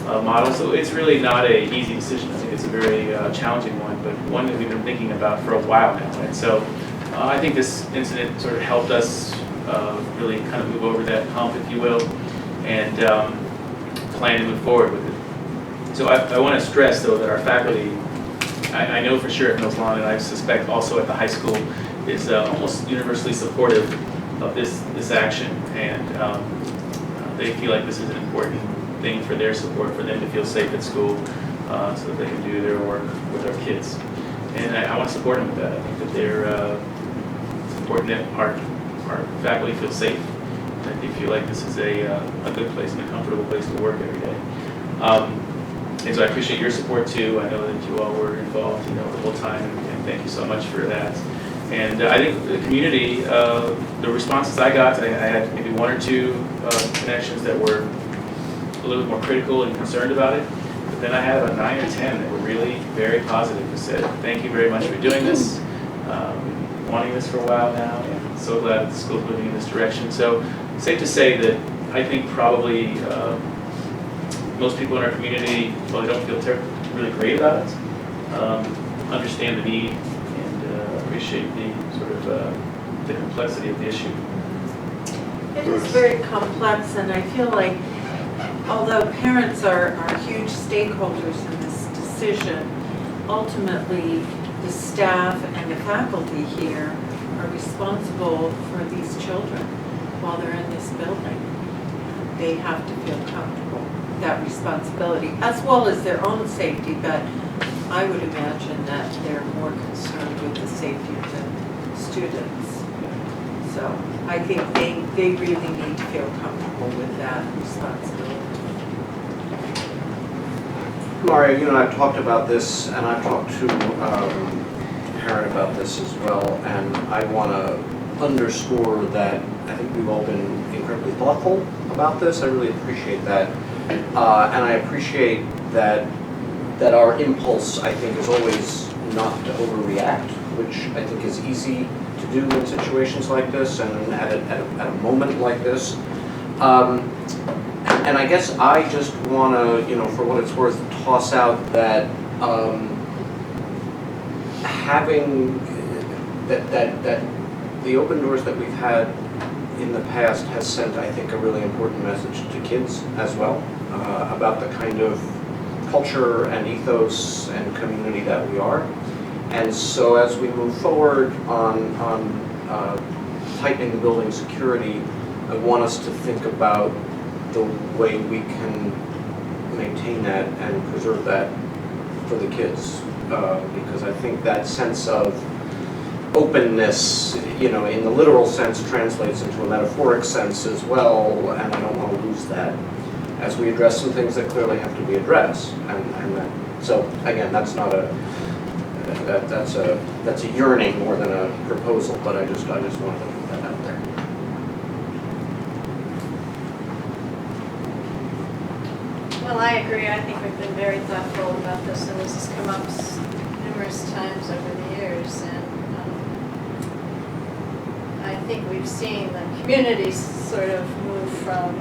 model. So it's really not an easy decision. I think it's a very challenging one, but one that we've been thinking about for a while now. And so I think this incident sort of helped us really kind of move over that hump, if you will, and plan to move forward with it. So I want to stress, though, that our faculty, I know for sure at Mills Lawn, and I suspect also at the high school, is almost universally supportive of this action, and they feel like this is an important thing for their support, for them to feel safe at school, so that they can do their work with our kids. And I want to support them with that. I think that it's important that our faculty feel safe, that they feel like this is a good place and a comfortable place to work every day. And so I appreciate your support too. I know that you all were involved, the whole time, and thank you so much for that. And I think the community, the responses I got, I had maybe one or two connections that were a little bit more critical and concerned about it. But then I had about 9 or 10 that were really very positive, who said, thank you very much for doing this. Wanting this for a while now, and so glad that the school's moving in this direction. So safe to say that I think probably most people in our community, while they don't feel really great about it, understand the need and appreciate the sort of the complexity of the issue. It is very complex, and I feel like although parents are huge stakeholders in this decision, ultimately the staff and the faculty here are responsible for these children while they're in this building. They have to feel comfortable, that responsibility, as well as their own safety, but I would imagine that they're more concerned with the safety of the students. So I think they really need to feel comfortable with that responsibility. Mario, you and I have talked about this, and I've talked to Karen about this as well, and I want to underscore that I think we've all been incredibly thoughtful about this. I really appreciate that, and I appreciate that our impulse, I think, is always not to overreact, which I think is easy to do in situations like this and at a moment like this. And I guess I just want to, for what it's worth, toss out that having that the open doors that we've had in the past has sent, I think, a really important message to kids as well about the kind of culture and ethos and community that we are. And so as we move forward on tightening the building security, I want us to think about the way we can maintain that and preserve that for the kids. Because I think that sense of openness, in the literal sense, translates into a metaphoric sense as well, and I don't want to lose that as we address some things that clearly have to be addressed. So again, that's not that's a yearning more than a proposal, but I just wanted to put that out there. Well, I agree. I think we've been very thoughtful about this, and this has come up numerous times over the years. And I think we've seen the community sort of move from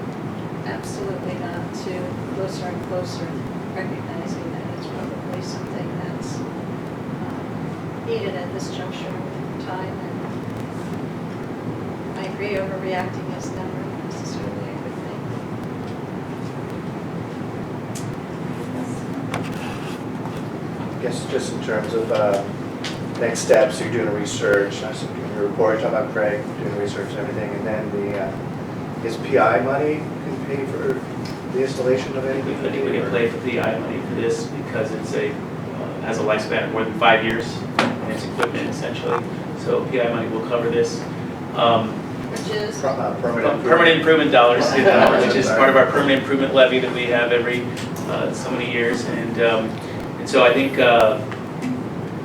absolutely not to closer and closer, recognizing that it's probably something that's needed at this juncture of time. And I agree, overreacting is never necessarily a good thing. I guess just in terms of next steps, you're doing research, I said doing your report, talking about Craig, doing research and everything, and then is PI money can pay for the installation of anything? I think we can play for PI money for this because it's has a lifespan of more than 5 years, and it's equipment essentially. So PI money will cover this. Which is? Permanent improvement dollars, which is part of our permanent improvement levy that we have every so many years. And so I think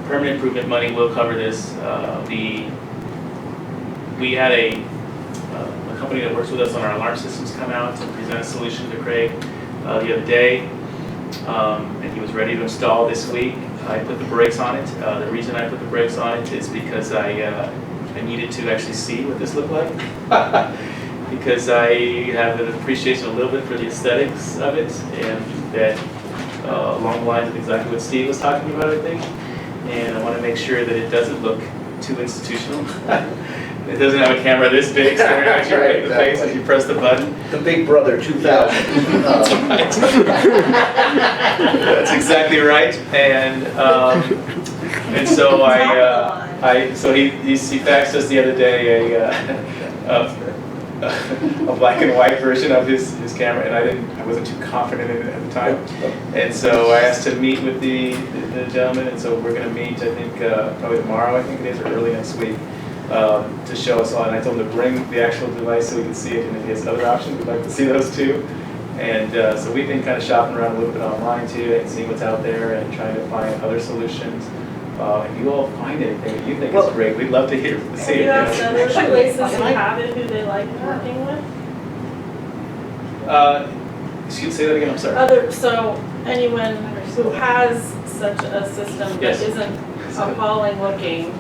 permanent improvement money will cover this. We had a company that works with us on our alarm systems come out to present a solution to Craig the other day. And he was ready to install this week. I put the brakes on it. The reason I put the brakes on it is because I needed to actually see what this looked like. Because I have an appreciation a little bit for the aesthetics of it, and that along the lines of exactly what Steve was talking about, I think. And I want to make sure that it doesn't look too institutional. It doesn't have a camera this big staring at you right in the face as you press the button. The Big Brother 2000. That's exactly right. And so so he faxed us the other day a black and white version of his camera, and I wasn't too confident in it at the time. And so I asked to meet with the gentleman, and so we're going to meet, I think, probably tomorrow, I think it is, or early next week, to show us all. And I told him to bring the actual device so we can see it, and if he has other options, we'd like to see those too. And so we've been kind of shopping around a little bit online too, and seeing what's out there, and trying to find other solutions. If you all find anything that you think is great, we'd love to see Have it. you asked other places who have it, who they like working with? Excuse, say that again, I'm sorry. So anyone who has such a system that Yes. isn't appalling looking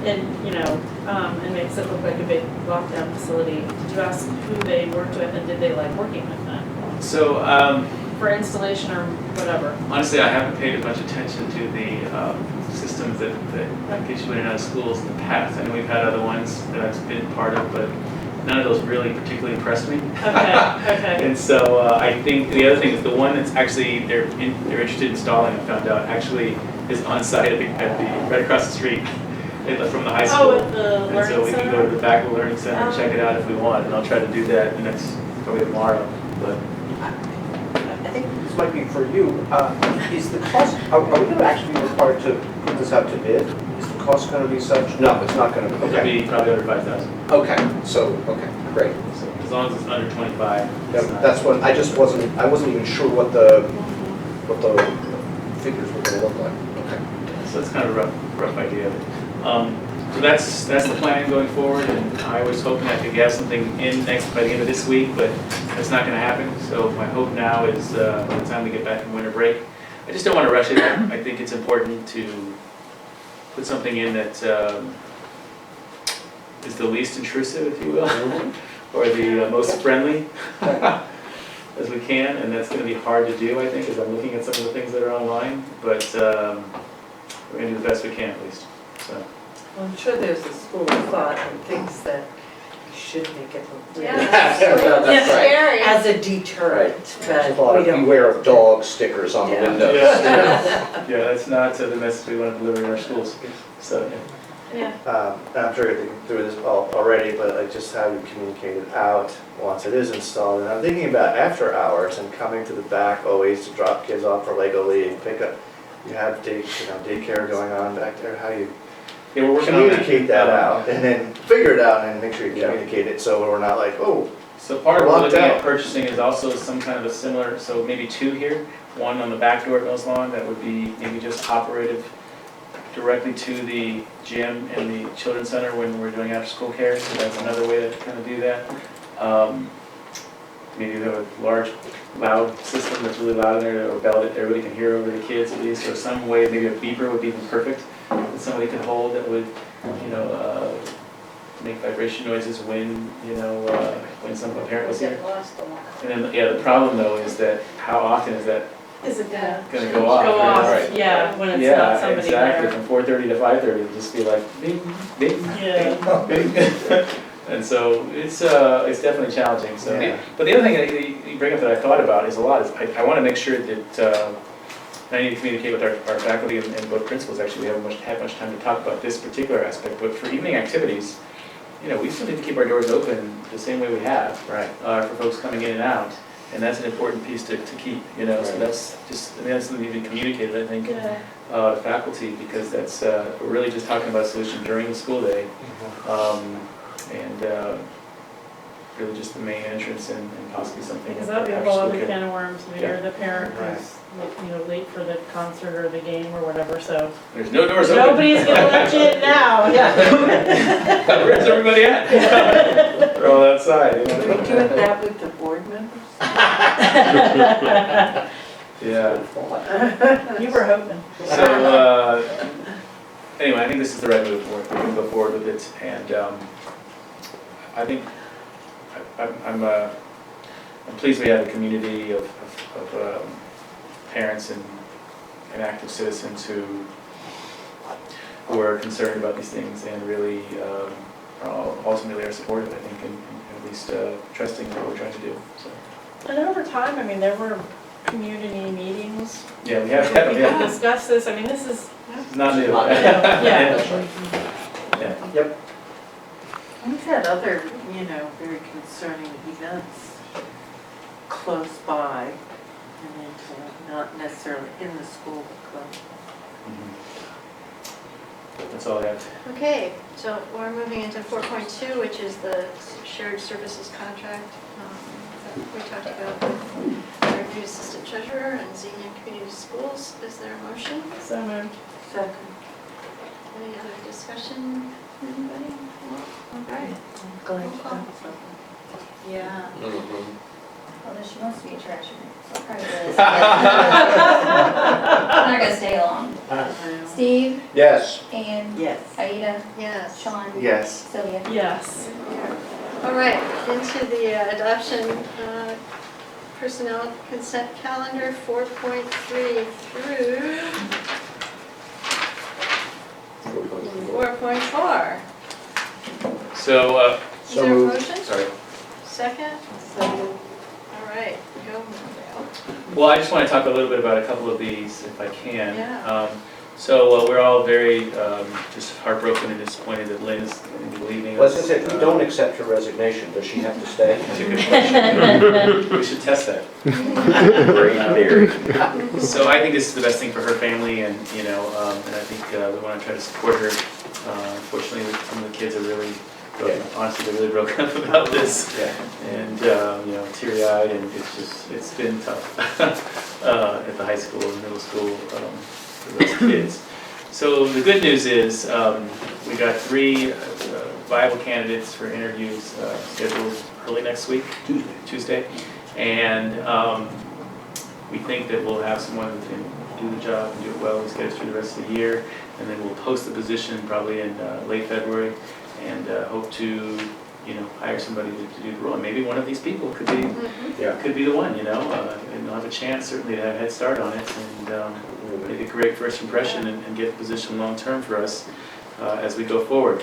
and, and makes it look like a big lockdown facility, did you ask who they worked with and did they like working with that? So, For installation or whatever? honestly, I haven't paid as much attention to the systems that get you in and out of schools in the past. I know we've had other ones that I've been part of, but none of those really particularly impressed me. Okay. And so I think the other thing is the one that's actually they're interested in installing, I found out, actually is on site right across the street from the high school. Oh, at the And Learning so we can go Center? to the back of the Learning Center and check it out if we want, and I'll try to do that the next, probably tomorrow. But I think this might be for you. Is the cost, are we going to actually be required to put this out to bid? Is the cost going to be such? No, it's not going to be. it'll be probably under 5,000. Okay, so, okay, great. So as long as it's under 25. it's not- That's what, I wasn't even sure what the figures were going to look like. Okay. So it's kind of a rough idea of it. So that's the plan going forward, and I was hoping I could get something in by the end of this week, but that's not going to happen. So my hope now is by the time we get back from winter break, I just don't want to rush it. I think it's important to put something in that is the least intrusive, if you will, or the most friendly as we can, and that's going to be hard to do, I think, as I'm looking at some of the things that are online, but we're going to do the best we can at least. So. Well, I'm sure there's a school of thought and thinks that you should make it look really That's right. Scary. as a deterrent, There's a but lot we of don't. beware of dog stickers on the Yeah. windows. Yeah, that's not the message we want to deliver in our schools. So, Yeah. And I'm sure you're thinking through this already, but like just how you communicate it out once it is installed. And I'm thinking about after hours and coming to the back always to drop kids off for Lego League, pick up, you have daycare going on back there, how you yeah, we're working on that. communicate that out and then figure it out and make sure you communicate it so we're not like, oh, So part of what we're Locked looking at out. purchasing is also some kind of a similar, so maybe two here. One on the back door at Mills Lawn that would be maybe just operative directly to the gym and the children's center when we're doing after-school care. So that's another way to kind of do that. Maybe we have a large, loud system that's really loud in there, or bell that everybody can hear over the kids at least, or some way, maybe a beeper would be even perfect, that somebody could hold that would, make vibration noises when, when a parent was here. Get lost a lot. And then, the problem though is that how often is that Is it gonna gonna go off? go off? Right. Yeah, when it's Yeah, not somebody exactly. there. From 4:30 to 5:30, it'd just be like, bing, bing, Yeah. bing, bing. And so it's definitely challenging, so. But the other thing that you bring up that I thought about is I want to make sure that, I need to communicate with our faculty and both principals, actually, we haven't had much time to talk about this particular aspect, but for evening activities, we still need to keep our doors open the same way we have. Right. For folks coming in and out, and that's an important piece to keep, so that's just, that's something that needs to be communicated, I think, to faculty, because that's, we're really just talking about a solution during the school day, and really just the main entrance and possibly something. Because that would be a whole other can of worms, or the parent who's, late for the concert or the game or whatever, so. There's no doors open. Nobody's gonna let you in now. Where's everybody at? They're all outside. Are we doing that with the board members? Yeah. You were hoping. So, anyway, I think this is the right move forward. We can go forward with it, and I think I'm pleased we have a community of parents and active citizens who are concerned about these things and really ultimately are supportive, I think, and at least trusting in what we're trying to do. So. And over time, there were community meetings. Yeah, we have. We discussed this. This is not new. Yeah. Yep. We've had other, very concerning events close by, not necessarily in the school, but close. That's all I have. Okay, so we're moving into 4.2, which is the shared services contract that we talked about with our new assistant treasurer and Xenia Community Schools. Is there a motion? So moved. Second. Any other discussion? Anybody? All right. Glad Roll you call. done something. Yeah. Although she wants to be a treasurer, so probably is. I'm not gonna stay long. Steve, Yes. Ann, Yes. Aida, Yes. Sean, Yes. Sylvia. Yes. All right, into the adoption personnel consent calendar 4.3 through 4.4. So, Is there a motion? sorry. Second? All right, go, Dale. Well, I just want to talk a little bit about a couple of these, if I can. Yeah. So we're all very just heartbroken and disappointed that Lynn is leaving Well, us. since if we don't accept her resignation, does she have to stay? That's a good question. We should test that. Great theory. So I think this is the best thing for her family, and and I think we want to try to support her. Unfortunately, some of the kids are really, honestly, they're really broken up about this, and teary-eyed, and it's been tough at the high school and middle school for those kids. So the good news is we got 3 viable candidates for interviews scheduled early next week, Tuesday, and we think that we'll have someone who can do the job and do it well, and get us through the rest of the year, and then we'll post the position probably in late February, and hope to hire somebody to do the role. And maybe one of these people could be the one, and they'll have a chance certainly to have a head start on it, and make a great first impression and get the position long term for us as we go forward.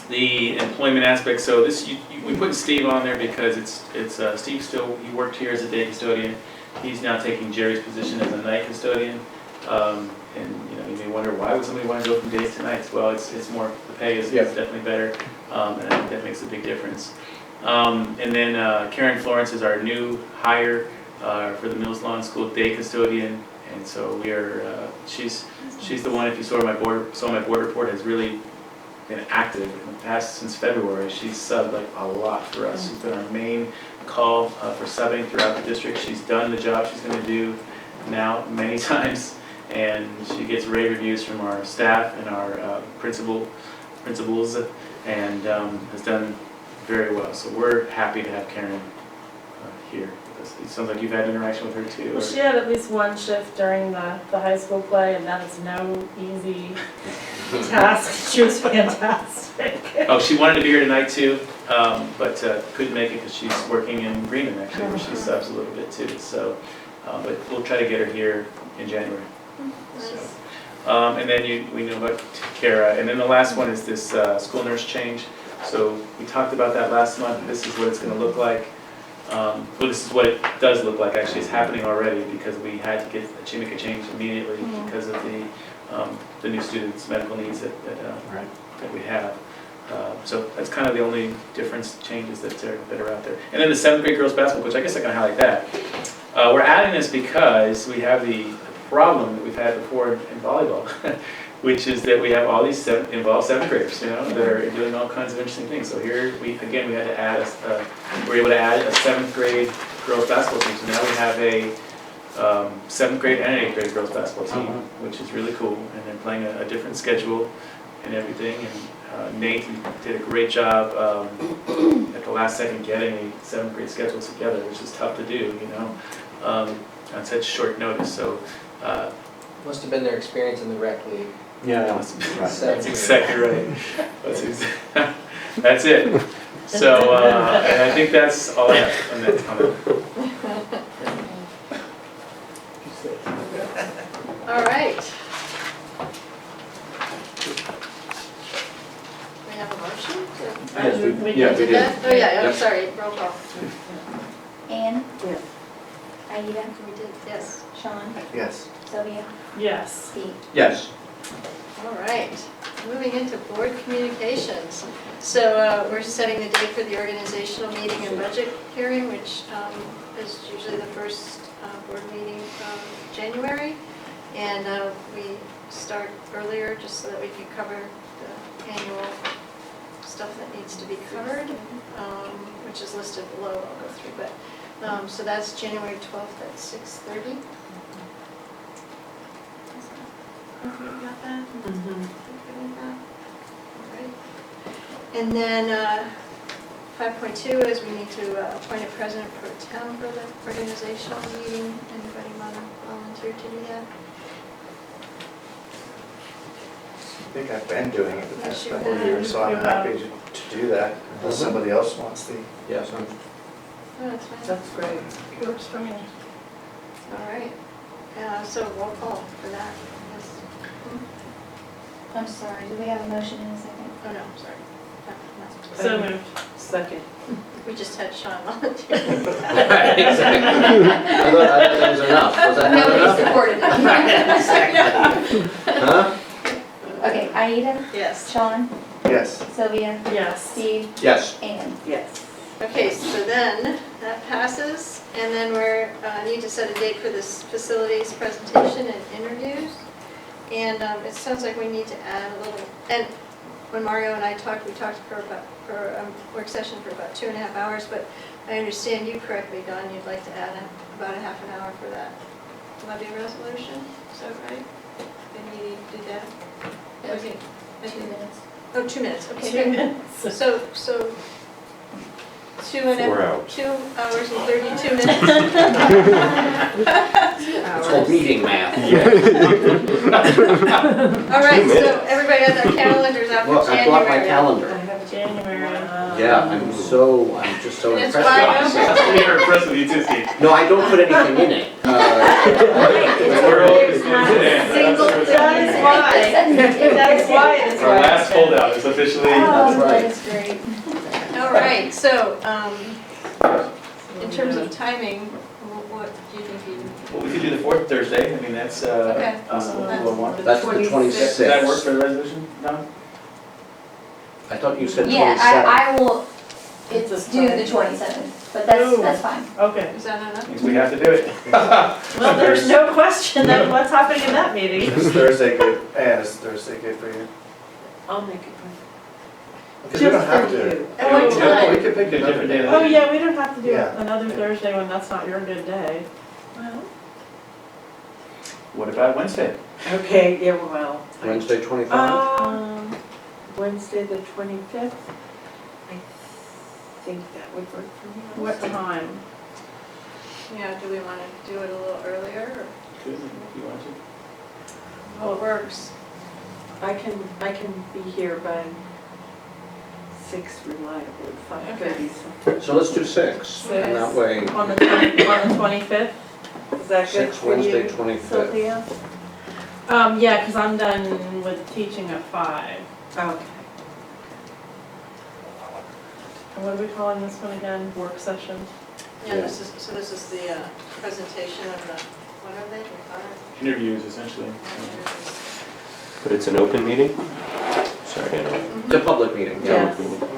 The employment aspect, so this we put Steve on there because it's Steve he worked here as a day custodian. He's now taking Jerry's position as a night custodian. And you may wonder, why would somebody want to go from days to nights? Well, it's more, the pay is definitely better, and I think that makes a big difference. And then Karen Florence is our new hire for the Mills Lawn School day custodian, and so we are. She's the one. If you saw my board report, has really been active in the past since February. She's subbed like a lot for us. She's been our main call for subbing throughout the district. She's done the job she's going to do now many times. And she gets rave reviews from our staff and our principals, and has done very well. So we're happy to have Karen here. It sounds like you've had interaction with her too. Well, she had at least one shift during the high school play, and that is no easy task. She was fantastic. Oh, she wanted to be here tonight too, but couldn't make it because she's working in Greenman actually, where she subs a little bit too. So, but we'll try to get her here in January. So, and then we know about Kara, and then the last one is this school nurse change. So we talked about that last month. This is what it's going to look like. Well, this is what it does look like. Actually, it's happening already because we had to make a change immediately because of the new students' medical needs that we have. So that's kind of the only difference, changes that are out there. And then the 7th grade girls basketball coach, I guess I can highlight that. We're adding this because we have the problem that we've had before in volleyball, which is that we have all these 7th graders, that are doing all kinds of interesting things. So here, we had to add, we're able to add a 7th grade girls basketball team. So now we have a 7th grade and an 8th grade girls basketball team, which is really cool. And they're playing a different schedule and everything. And Nate did a great job at the last second getting a 7th grade schedule together, which is tough to do, on such short notice. So Must have been their experience in the rec league. Yeah, that's exactly right. That's it. So, and I think that's all I have on that comment. All right. We have a motion? Yes, we Did did. that? Oh, yeah, I'm Yep. sorry, roll call. Anne? Yes. Aida? We did, yes. Sean? Yes. Sylvia? Yes. Steve? Yes. All right, moving into board communications. So we're setting the date for the organizational meeting and budget hearing, which is usually the first board meeting of January. And we start earlier just so that we can cover the annual stuff that needs to be covered, which is listed below, I'll go through. But so that's January 12th at 6:30. Okay, you got that? Okay with that? All right. And then 5.2 is we need to appoint a president for town for the organizational meeting. Anybody want to volunteer to do that? I think I've been doing it the Yes, past you couple of have. years, so I'm happy to do that, unless somebody else wants the. Yes, Oh, that's fine. That's great. It works for me. All right. So roll call for that. Yes. I'm sorry, do we have a motion in a second? Oh, no, sorry. No, So moved. Second. we just had Sean volunteer. Exactly. I thought that was enough. Was that not Nobody enough? supported it. Exactly. Huh? Okay, Aida? Yes. Sean? Yes. Sylvia? Yes. Steve? Yes. Anne? Yes. Okay, so then that passes, and then we're, need to set a date for this facilities presentation and interviews. And it sounds like we need to add a little, and when Mario and I talked, we talked for a work session for about 2.5 hours, but I understand you correctly, Don, you'd like to add about a half an hour for that levy resolution, is that right? And you need to do that? Okay. 2 minutes. Oh, 2 minutes, okay. 2 good. minutes. So 4 hours. 2 hours and 32 minutes. It's called meeting math. All right, so everybody has their calendars out for Well, I blocked my January. calendar. January. Yeah, I'm just so It's impressed wide with myself. open. You're impressed with you too, Steve. No, I don't put anything in it. We're always doing today. Single, that is why. That's why it's Our last holdout is officially. Oh, right. that's great. All right, so in terms of timing, what do you think you? Well, we could do the 4th Thursday. I mean, that's, Okay. That's the 26th. Does that work for the resolution, Don? I thought you said 27th. Yeah, I will, it's due the 27th, but that's fine. Okay. Is that enough? Means we have to do it. Well, there's no question that what's happening in that meeting. Is Thursday good? And is Thursday good for you? I'll make it. Because we don't have to. At what time? We could pick A different day. Oh, yeah, we don't have to do Yeah. another Thursday when that's not your good day. Well, What about Wednesday? Okay, yeah, well. Wednesday, 25th? Wednesday, the 25th. I think that would work for me. What time? yeah, do we want to do it a little earlier or Good, if you want to. what works? I can be here by 6 reliably, 5:30. So let's do 6. And that way, On the 25th? Is that good 6, for you, Wednesday, 25th. Sylvia? Yeah, because I'm done with teaching at 5. Okay. And what are we calling this one again? Work session? Yeah, this is the presentation of the, what are they? Interviews, essentially. But it's an open meeting? Sorry, I don't. It's a public meeting, yeah. Yes.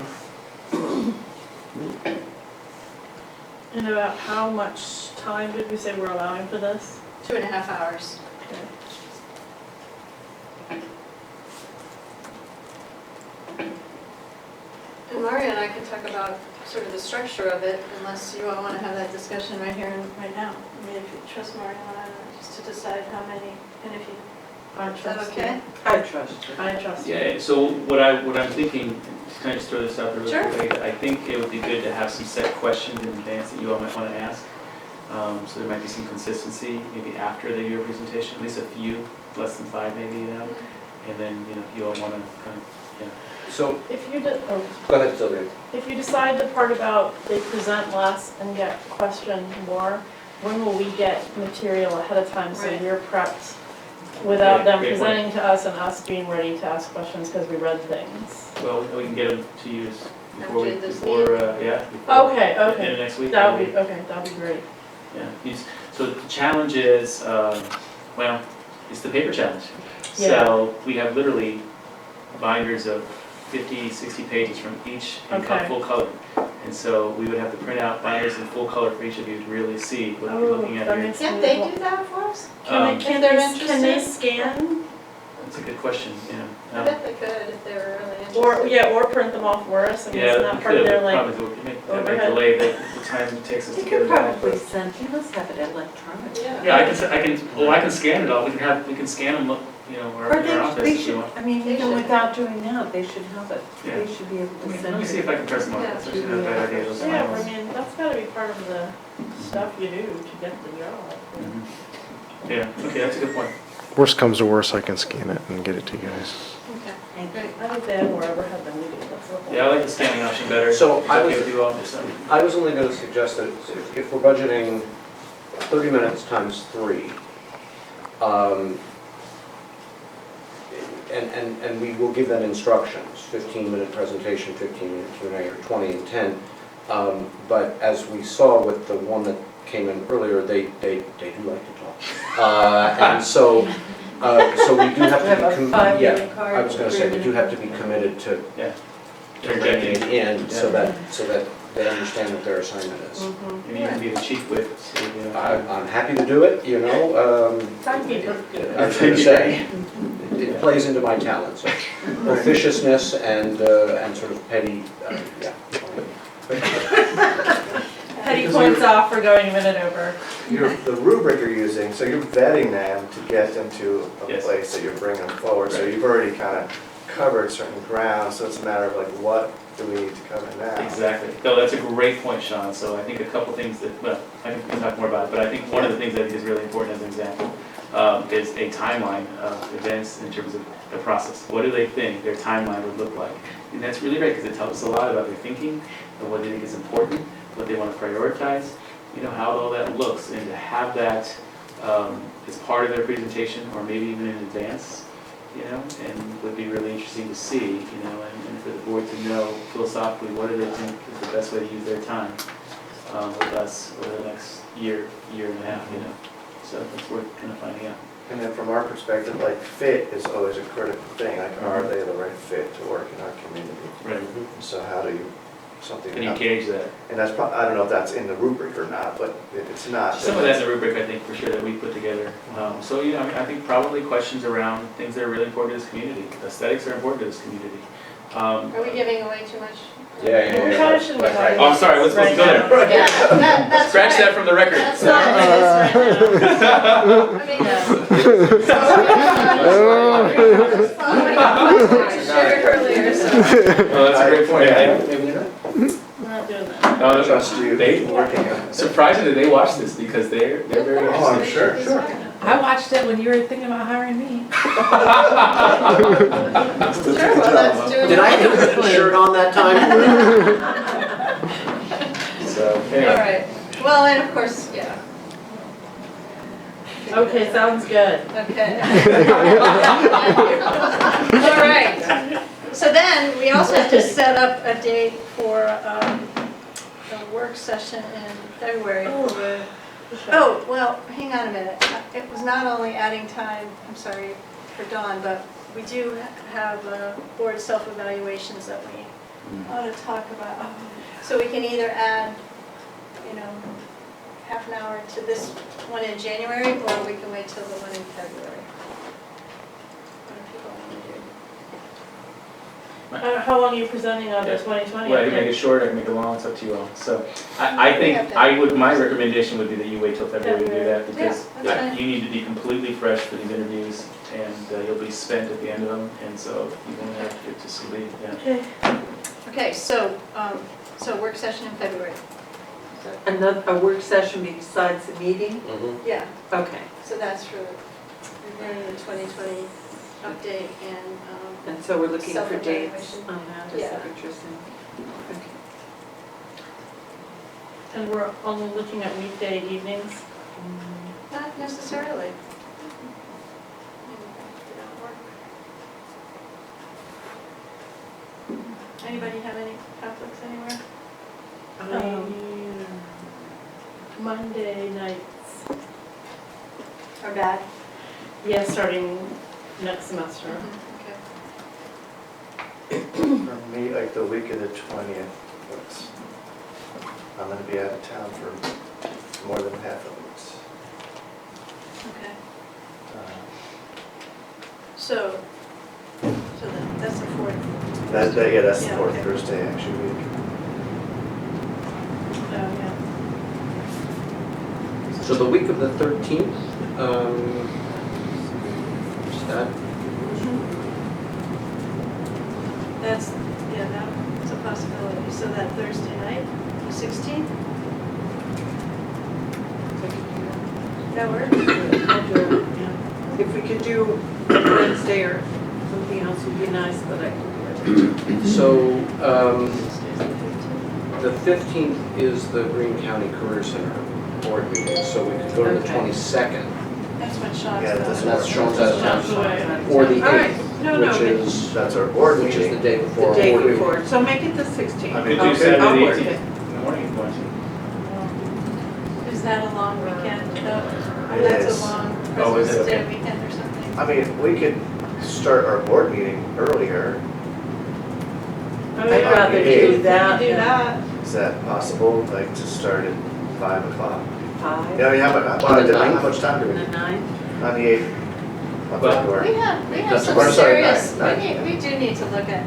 And about how much time did we say we're allowing for this? 2.5 hours. Okay. And Maria and I can talk about sort of the structure of it, unless you all want to have that discussion right here and right now. I mean, if you trust Mariana, just to decide how many, and if you, I is that trust okay? you. I trust you. I trust you. Yeah, so what I'm thinking, can I just throw this out there Sure. real quick? I think it would be good to have some set questions in advance that you all might want to ask. So there might be some consistency, maybe after they do a presentation, at least a few, less than 5 maybe, you know? And then, you know, if you all want to kind of, yeah. So, If you go ahead, Sylvia. if you decide the part about they present less and get questioned more, when will we get material ahead of time so Right. we're prepped without Yeah, them great point. presenting to us and us being ready to ask questions because we read things? Well, we can get them to you before, After this yeah. Okay, In the okay. next week. That would be, okay, that would be great. Yeah, so the challenge is, well, it's the paper challenge. Yeah. So we have literally binders of 50, 60 pages from each in Okay. full color. And so we would have to print out binders in full color for each of you to really see what you're looking at that here. makes Can't me- they do that for us? Um, Can they're they interested? scan? That's a good question, I yeah. bet they could if they were really interested. Or, yeah, or print them off for us, I mean, Yeah, isn't we that part of could, their but like, probably that might overhead? delay the time it takes us to You get could it back. probably send, you must have it electronic. Yeah, I can scan it all, we can scan them, you know, Or in our office they if you should, want. I mean, They even should. without doing that, they should have it. Yeah. They should be able to Let send me see if it. I can press them on, Yeah. that's actually not a bad idea. those yeah, files. I mean, that's gotta be part of the stuff you do to get the job. Mhm. Yeah, okay, that's a good point. Worst comes to worst, I can scan it and get it to you guys. Okay, great. I think they have more overhead than we do, that's the whole. Yeah, I like the scanning option better. So Is I that was- okay with you all? Just, I was only going to suggest that if we're budgeting 30 minutes times 3, and we will give them instructions, 15-minute presentation, 15-minute Q&A, or 20 and 10. But as we saw with the one that came in earlier, they do like to talk. And so we do have We have to a be, five-year yeah, card I was going to say, we do agreement. have to be committed to Interjecting. bringing it in so that they understand what their assignment is. Mhm. Maybe you can be the chief whip, so, you know. I'm happy to do it, you know, Timekeeper. I was going to say, it plays into my talents, officiousness and sort of petty, yeah. Petty points off for going a minute over. The rubric you're using, so you're vetting them to get into a Yes. place that you're bringing them forward. So Right. you've already kind of covered certain ground, so it's a matter of like, what do we need to cover now? Exactly. No, that's a great point, Sean. So I think a couple things that, well, I think we can talk more about it, but I think one of the things that I think is really important as an example is a timeline of events in terms of the process. What do they think their timeline would look like? And that's really great because it tells us a lot about their thinking and what they think is important, what they want to prioritize, you know, how all that looks, and to have that as part of their presentation or maybe even in advance, you know, and would be really interesting to see, you know, and for the board to know philosophically what do they think is the best way to use their time with us over the next year and a half, you know. So that's worth kind of finding out. And then from our perspective, like fit is always a critical thing. Like, are they the right fit to work in our community? Right. So how do you, something. And you gauge that. And that's probably, I don't know if that's in the rubric or not, but if it's not. Some of that's a rubric, I think, for sure, that we put together. So, you know, I mean, I think probably questions around things that are really important to this community. Aesthetics are important to this community. Are we giving away too much? Yeah. We kind of shouldn't be talking Oh, I'm sorry, what's supposed to go right there? Yeah, that's Scratch right. that from the record. That's not what it is right now. I mean, shared earlier, so. Oh, that's a great point. We're not doing that. No, no, Trust you. They, Working on it. surprisingly, they watch this because they're very Oh, I'm interested. sure. I watched it when you were thinking about hiring me. Sure, well, that's doing. Did I get a shirt on that time? So, All anyway. right, well, and of course, yeah. Okay, sounds good. Okay. All right. So then, we also have to set up a date for a work session in February for, oh, well, hang on a minute. It was not only adding time, I'm sorry, for Dawn, but we do have board self-evaluations that we ought to talk about. So we can either add, half an hour to this one in January, or we can wait till the one in February. What do people want to do? How long are you presenting on the 2020? Well, I can make it short, I can make it long, it's up to you all. So I think, my recommendation would be that you wait till February to do that, because Yeah, that's fine. you need to be completely fresh for these interviews, and you'll be spent at the end of them, and so you won't have to get to sleep, yeah. Okay. Okay, so work session in February. A work session besides the meeting? Yeah, Okay. so that's for reviewing the 2020 update And so we're looking for dates Self-evaluation. on that, is Yeah. that what you're saying? Okay. And we're only looking at weekday evenings? not necessarily. Anybody have any conflicts anywhere? Monday nights. Or bad? Yeah, starting next semester. Okay. For me, like the week of the 20th, I'm gonna be out of town for more than half of it. Okay. Uh, So that's the fourth. That's the Yeah, fourth okay. Thursday actually week. Yeah. So the week of the 13th, is that, That's a possibility. So that Thursday night, the 16th? That work? If we could do Wednesday or something else would be nice, but I can do it. so, the 15th is the Greene County Career Center board meeting, so we could go to the Okay. 22nd, That's what Sean's Yeah, got. that's and that's Sean's out of Sean's town. away. Or the All right. 8th, No, which no, is, That's our board which is the meeting. day before the day our board meeting. before, so make it the 16th. I We mean, could do I'll Saturday work the it. 18th in the morning if you want to. Is that a long weekend? It That's is. a long Oh, is it? President's Day Okay. weekend or something? I mean, we could start our board meeting earlier. I'd rather do that. We can do that. Is that possible, like to start at 5 o'clock? 5, Yeah, I mean, how much time do we and need? the 9th. On the 8th of Well, February? We have That's- some or sorry, serious, nine. we do need to look at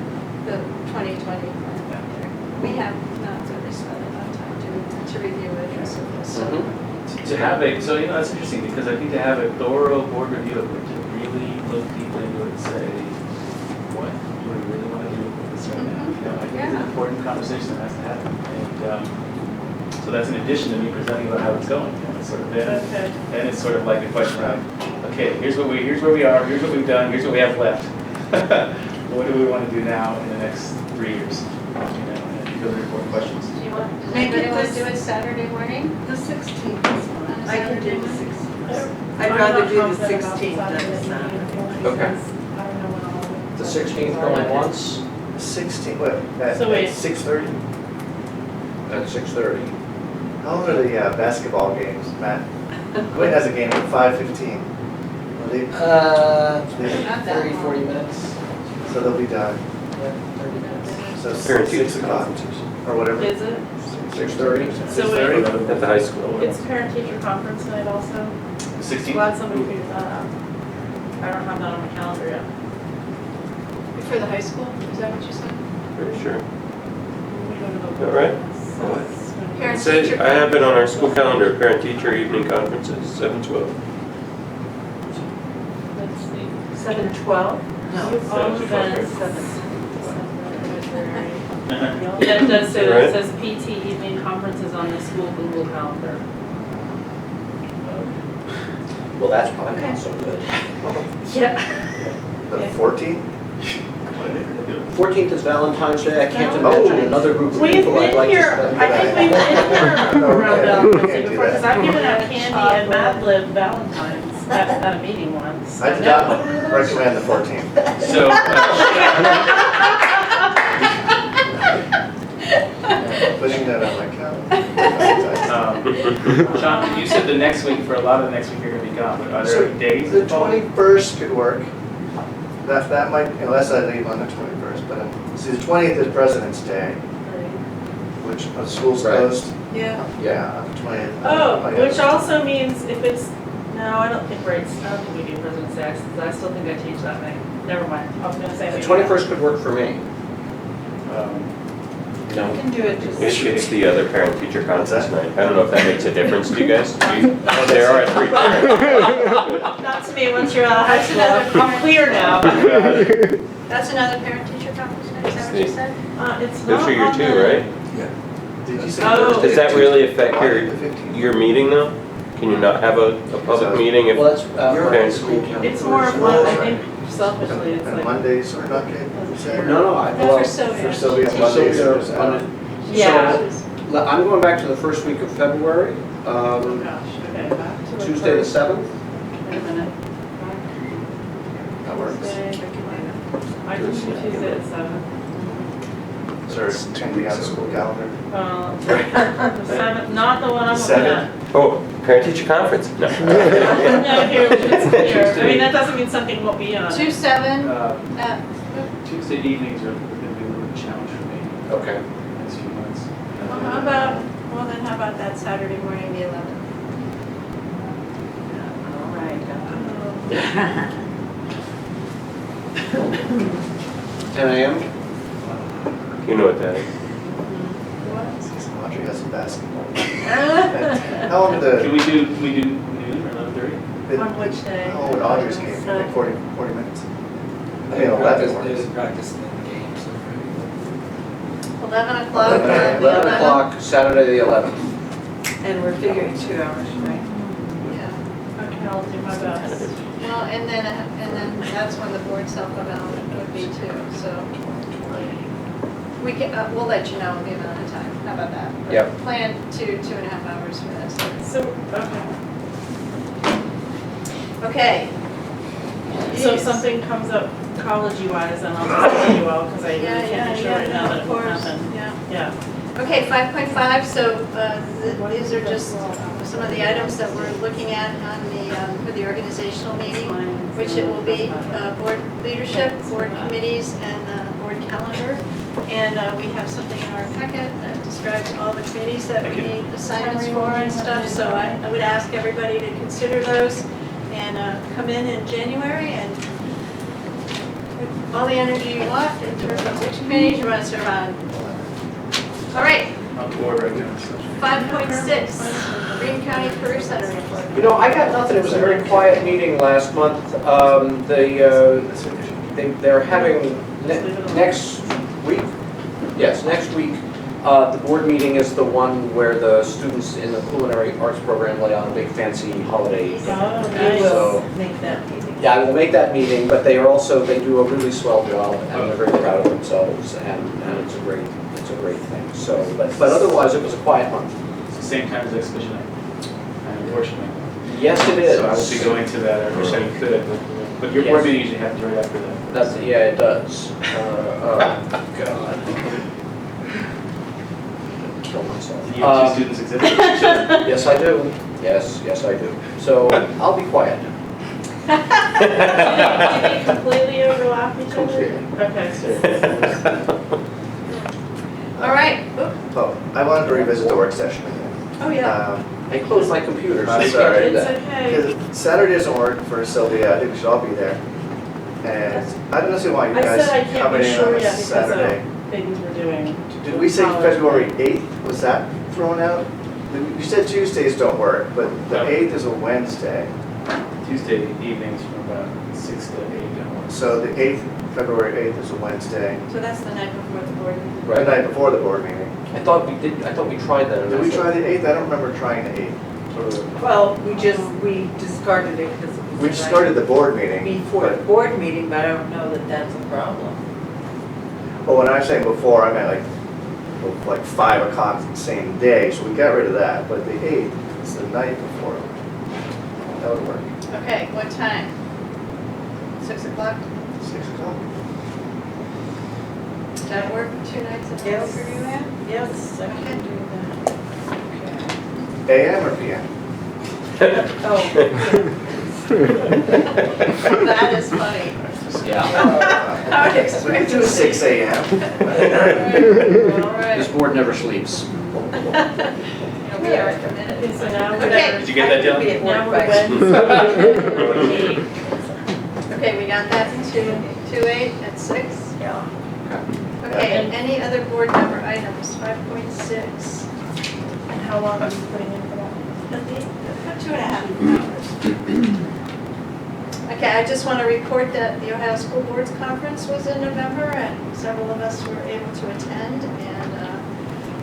the 2020 plan out there. We have not really spent enough time to review it or so. To have a, so that's interesting, because I think to have a thorough board review of it, to really look deeply into it and say, what do we really want to do with this right now? I think it's an important conversation that has to happen. And so that's in addition to me presenting about how it's going. It's sort of then it's sort of like a question around, okay, here's where we are, here's what we've done, here's what we have left. What do we want to do now in the next 3 years? And those are important questions. Do you want, does Make it anybody want to this- do it Saturday morning? The 16th. On a I can Saturday do the morning? 16th. I'd rather do the 16th than the Saturday. Okay. The 16th going once 16, what, at So wait. 6:30? at 6:30. How long are the basketball games, Matt? Wayne has a game at 5:15. Well, they- Not that 30, long. 40 minutes. So they'll be done. Yeah, 30 minutes. So Parent 6 teacher o'clock conferences or whatever. Is it? 6:30? So wait, At the high school. it's parent teacher conference night also? 16th? Glad somebody figured that out. I don't have that on my calendar yet. For the high school, is that what you said? Pretty sure. We go to the- All right. Parent Say, teacher I have it on our school calendar, parent-teacher evening conferences, 7/12. Let's see. 7:12? No. All events. 7. Yeah, it does say that, Right. it says PT evening conferences on the school Google calendar. Well, that's probably not so good. Yeah. The 14th? 14th is Valentine's Day, I can't Oh. imagine another group of We've people I'd been like to here, spend. I think we've been here around Okay. Valentine's Can't Day do before, because that. I've given out candy at Mad Lib Valentine's. at a meeting once. I did not recommend the 14th. So, Putting that on my calendar. Sean, you said the next week, for a lot of the next week you're gonna be gone, but are So, there days? The involved? 21st could work. That might, unless I leave on the 21st, but, see, the 20th is President's Day, which, school's Right. closed. Yeah. Yeah, on the 20th. Oh, yeah. which also means if it's, no, I don't think we do President's Day, because I still think I teach that night. Never mind, I was gonna say. The maybe 21st could work for me. You can do it just. It's the other parent-teacher conference night. I don't know if that makes a difference to you guys. There are 3 parents. Not to me, once you're out of high school, I'm clear now. That's another parent-teacher conference, is that what you said? It's not Those are your on 2, the- right? Did you say Oh. Thursday? Does that really affect The 15th. your meeting though? Can you not have a public meeting if Well, that's, parents? It's more of like, I think selfishly, it's And like. Mondays are not good? you said? no, I, Not well, for Sylvia. For Sylvia, so Mondays are they're just on out. it. Yeah. So, I'm going back to the first week of February, Oh gosh, okay. Tuesday the 7th. Wait a minute. That works. I can do Tuesday at 7. Is there anything on the school calendar? The 7th, not the one I'm looking Seven? at. Oh, parent-teacher conference? No. No, here, it's clear. I mean, that doesn't mean something won't be on it. 2/7, Tuesday evenings are gonna be a little bit challenge for me Okay. next few months. well, how about, well then how about that Saturday morning, the 11th? All right. 10 a.m. You know what that is. Audrey has some basketball. How long did Can we do noon or 11:30? On which day? How long would Audrey's game be? Like 40 minutes? I mean, 11 works. practice in the games. 11 o'clock, 11 the 11 o'clock, Saturday the 11th. And we're figuring 2 hours, right? Yeah, Okay, I'll do my best. well, and then that's when the board self-eval would be too, so. We can, we'll let you know the amount of time, how about that? But Yep. Plan 2.5 hours for this. So, okay. Okay. So if Jeez. something comes up college-wise, then I'll just tell you all, because I really Yeah, can't be sure right now that it of won't course, happen. yeah. Yeah. Okay, 5.5, so these are just some of the items that we're looking at on the, for the organizational meeting, which it will be board leadership, board committees, and board calendar. And we have something in our packet that describes all the committees that we need assignments for and stuff. So I would ask everybody to consider those and come in January and put all the energy you want in terms of which committees you want to serve on. All right, I'm bored right now, so. 5.6, Green County Career Center report. You know, I got nothing. It was a very quiet meeting last month. They're having next week. Yes, next week. The board meeting is the one where the students in the culinary arts program lay on a big fancy holiday. Oh, We nice. will make that meeting. Yeah, I will make that meeting, but they do a really swell job, and they're very proud of themselves, and it's a great thing. So, but otherwise, it was a quiet month. It's the same time as exhibition night, unfortunately. Yes, it is. So I will be going to that, I wish I could, but your board meeting usually happens right after that. Yeah, it does. God. Kill myself. You have 2 students exhibiting your children. Yes, I do. Yes, I do. So I'll be quiet. Did they completely overlap each other? Completely. Okay. All right. Oop. Oh, I wanted to revisit the work session again. Oh, yeah. I closed my computer, so I'm you sorry. can't do It's that. okay. Because Saturday doesn't work for Sylvia, I think we should all be there. And I don't necessarily want you I guys said I can't coming be in sure on a yet because Saturday. of things we're doing. Did we say College. February 8th? Was that thrown out? You said Tuesdays don't work, but the 8th is a Wednesday. Tuesday evenings from about 6 to 8 down. So the 8th, February 8th is a Wednesday, So that's the night before the board meeting. the night before the board meeting. I thought we tried that. Did we try the 8th? I don't remember trying the 8th. Well, we discarded it because it was. We started the board meeting. Before the board meeting, but I don't know that that's a problem. But when I was saying before, I meant like 5 o'clock the same day, so we got rid of that. But the 8th is the night before. That would work. Okay, what time? 6 o'clock? 6 o'clock. Does that work 2 nights in a row Yes. for you, Ann? Yes, I can do that. AM or PM? Oh, That is funny. Yeah. I would expect We can to do 6 AM. All right. This board never sleeps. We are committed. Okay, so now we're. Okay. Did you get that, Dylan? Now we're Wednesday. Okay, we got that to 2/8 at 6? yeah. Okay, any other board member items? 5.6. And how long are you putting in for that? About 2.5 hours. Okay, I just want to report that the Ohio School Boards Conference was in November, and several of us were able to attend, and,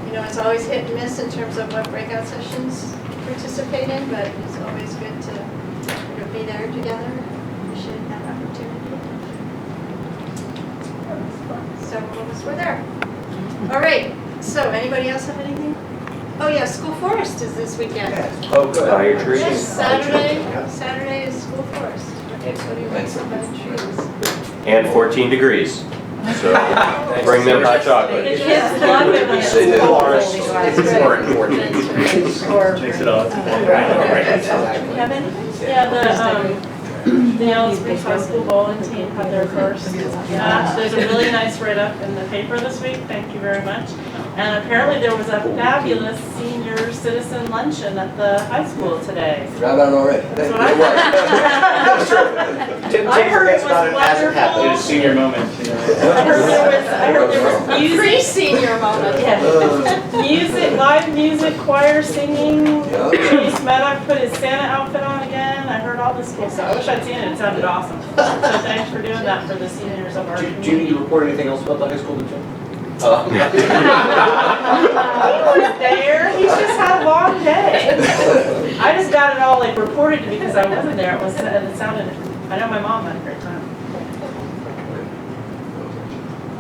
you know, it's always hit and miss in terms of what breakout sessions participate in, but it's always good to be there together. Appreciate that opportunity. Several of us were there. All right, so anybody else have anything? Oh yeah, School Forest is this weekend. Oh, good. Fire trees. Yes, Saturday is School Forest. Okay, so do you want some trees? And 14 degrees. So bring them hot The chocolate. kids love it when it's They do. cold. It's More important. Makes it all. Have anything? Yeah, the Alice Springs High School bowling team had their first match. There's a really nice write-up in the paper this week, thank you very much. And apparently there was a fabulous senior citizen luncheon at the high school today. Forgot about it already. That's what You're right. Tim I heard it forgets about was it as it happened. It's a senior moment, you know. I heard there was music. Pre-senior moment. Yeah. Music, live music, choir singing. Yeah. Chase Maddock put his Santa outfit on again. I heard all this cool stuff. I wish I'd seen it. It sounded awesome. So thanks for doing that for the seniors of our Do community. you need to report anything else about the high school, Jim? He was there. He's just had a long day. I just got it all like reported to me because I wasn't there. It sounded. I know my mom had a great time.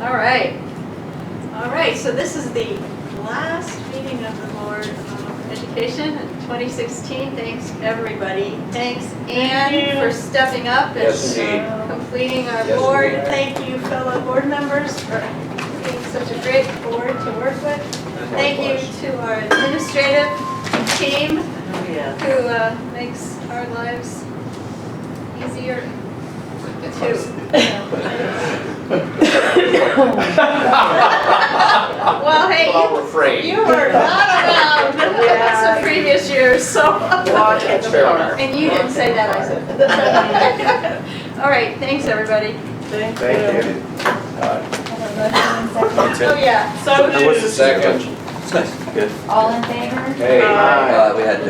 All right. All right, so this is the last meeting of the Board of Education in 2016. Thanks, everybody. Thanks, Anne, you. for stepping up Yes, and indeed. completing our Yes, board. indeed. Thank you, fellow board members, for being such a great board to work with. Thank you to our administrative team Oh, yeah. who makes our lives easier too. Well, hey, I'll refrain. you were not around some previous years, so. That's fair enough. And you didn't say that, I said. All right, thanks, everybody. Thank Thank you. you. Oh, yeah. So What's the second? It's nice. Good. All in favor? Hey. We had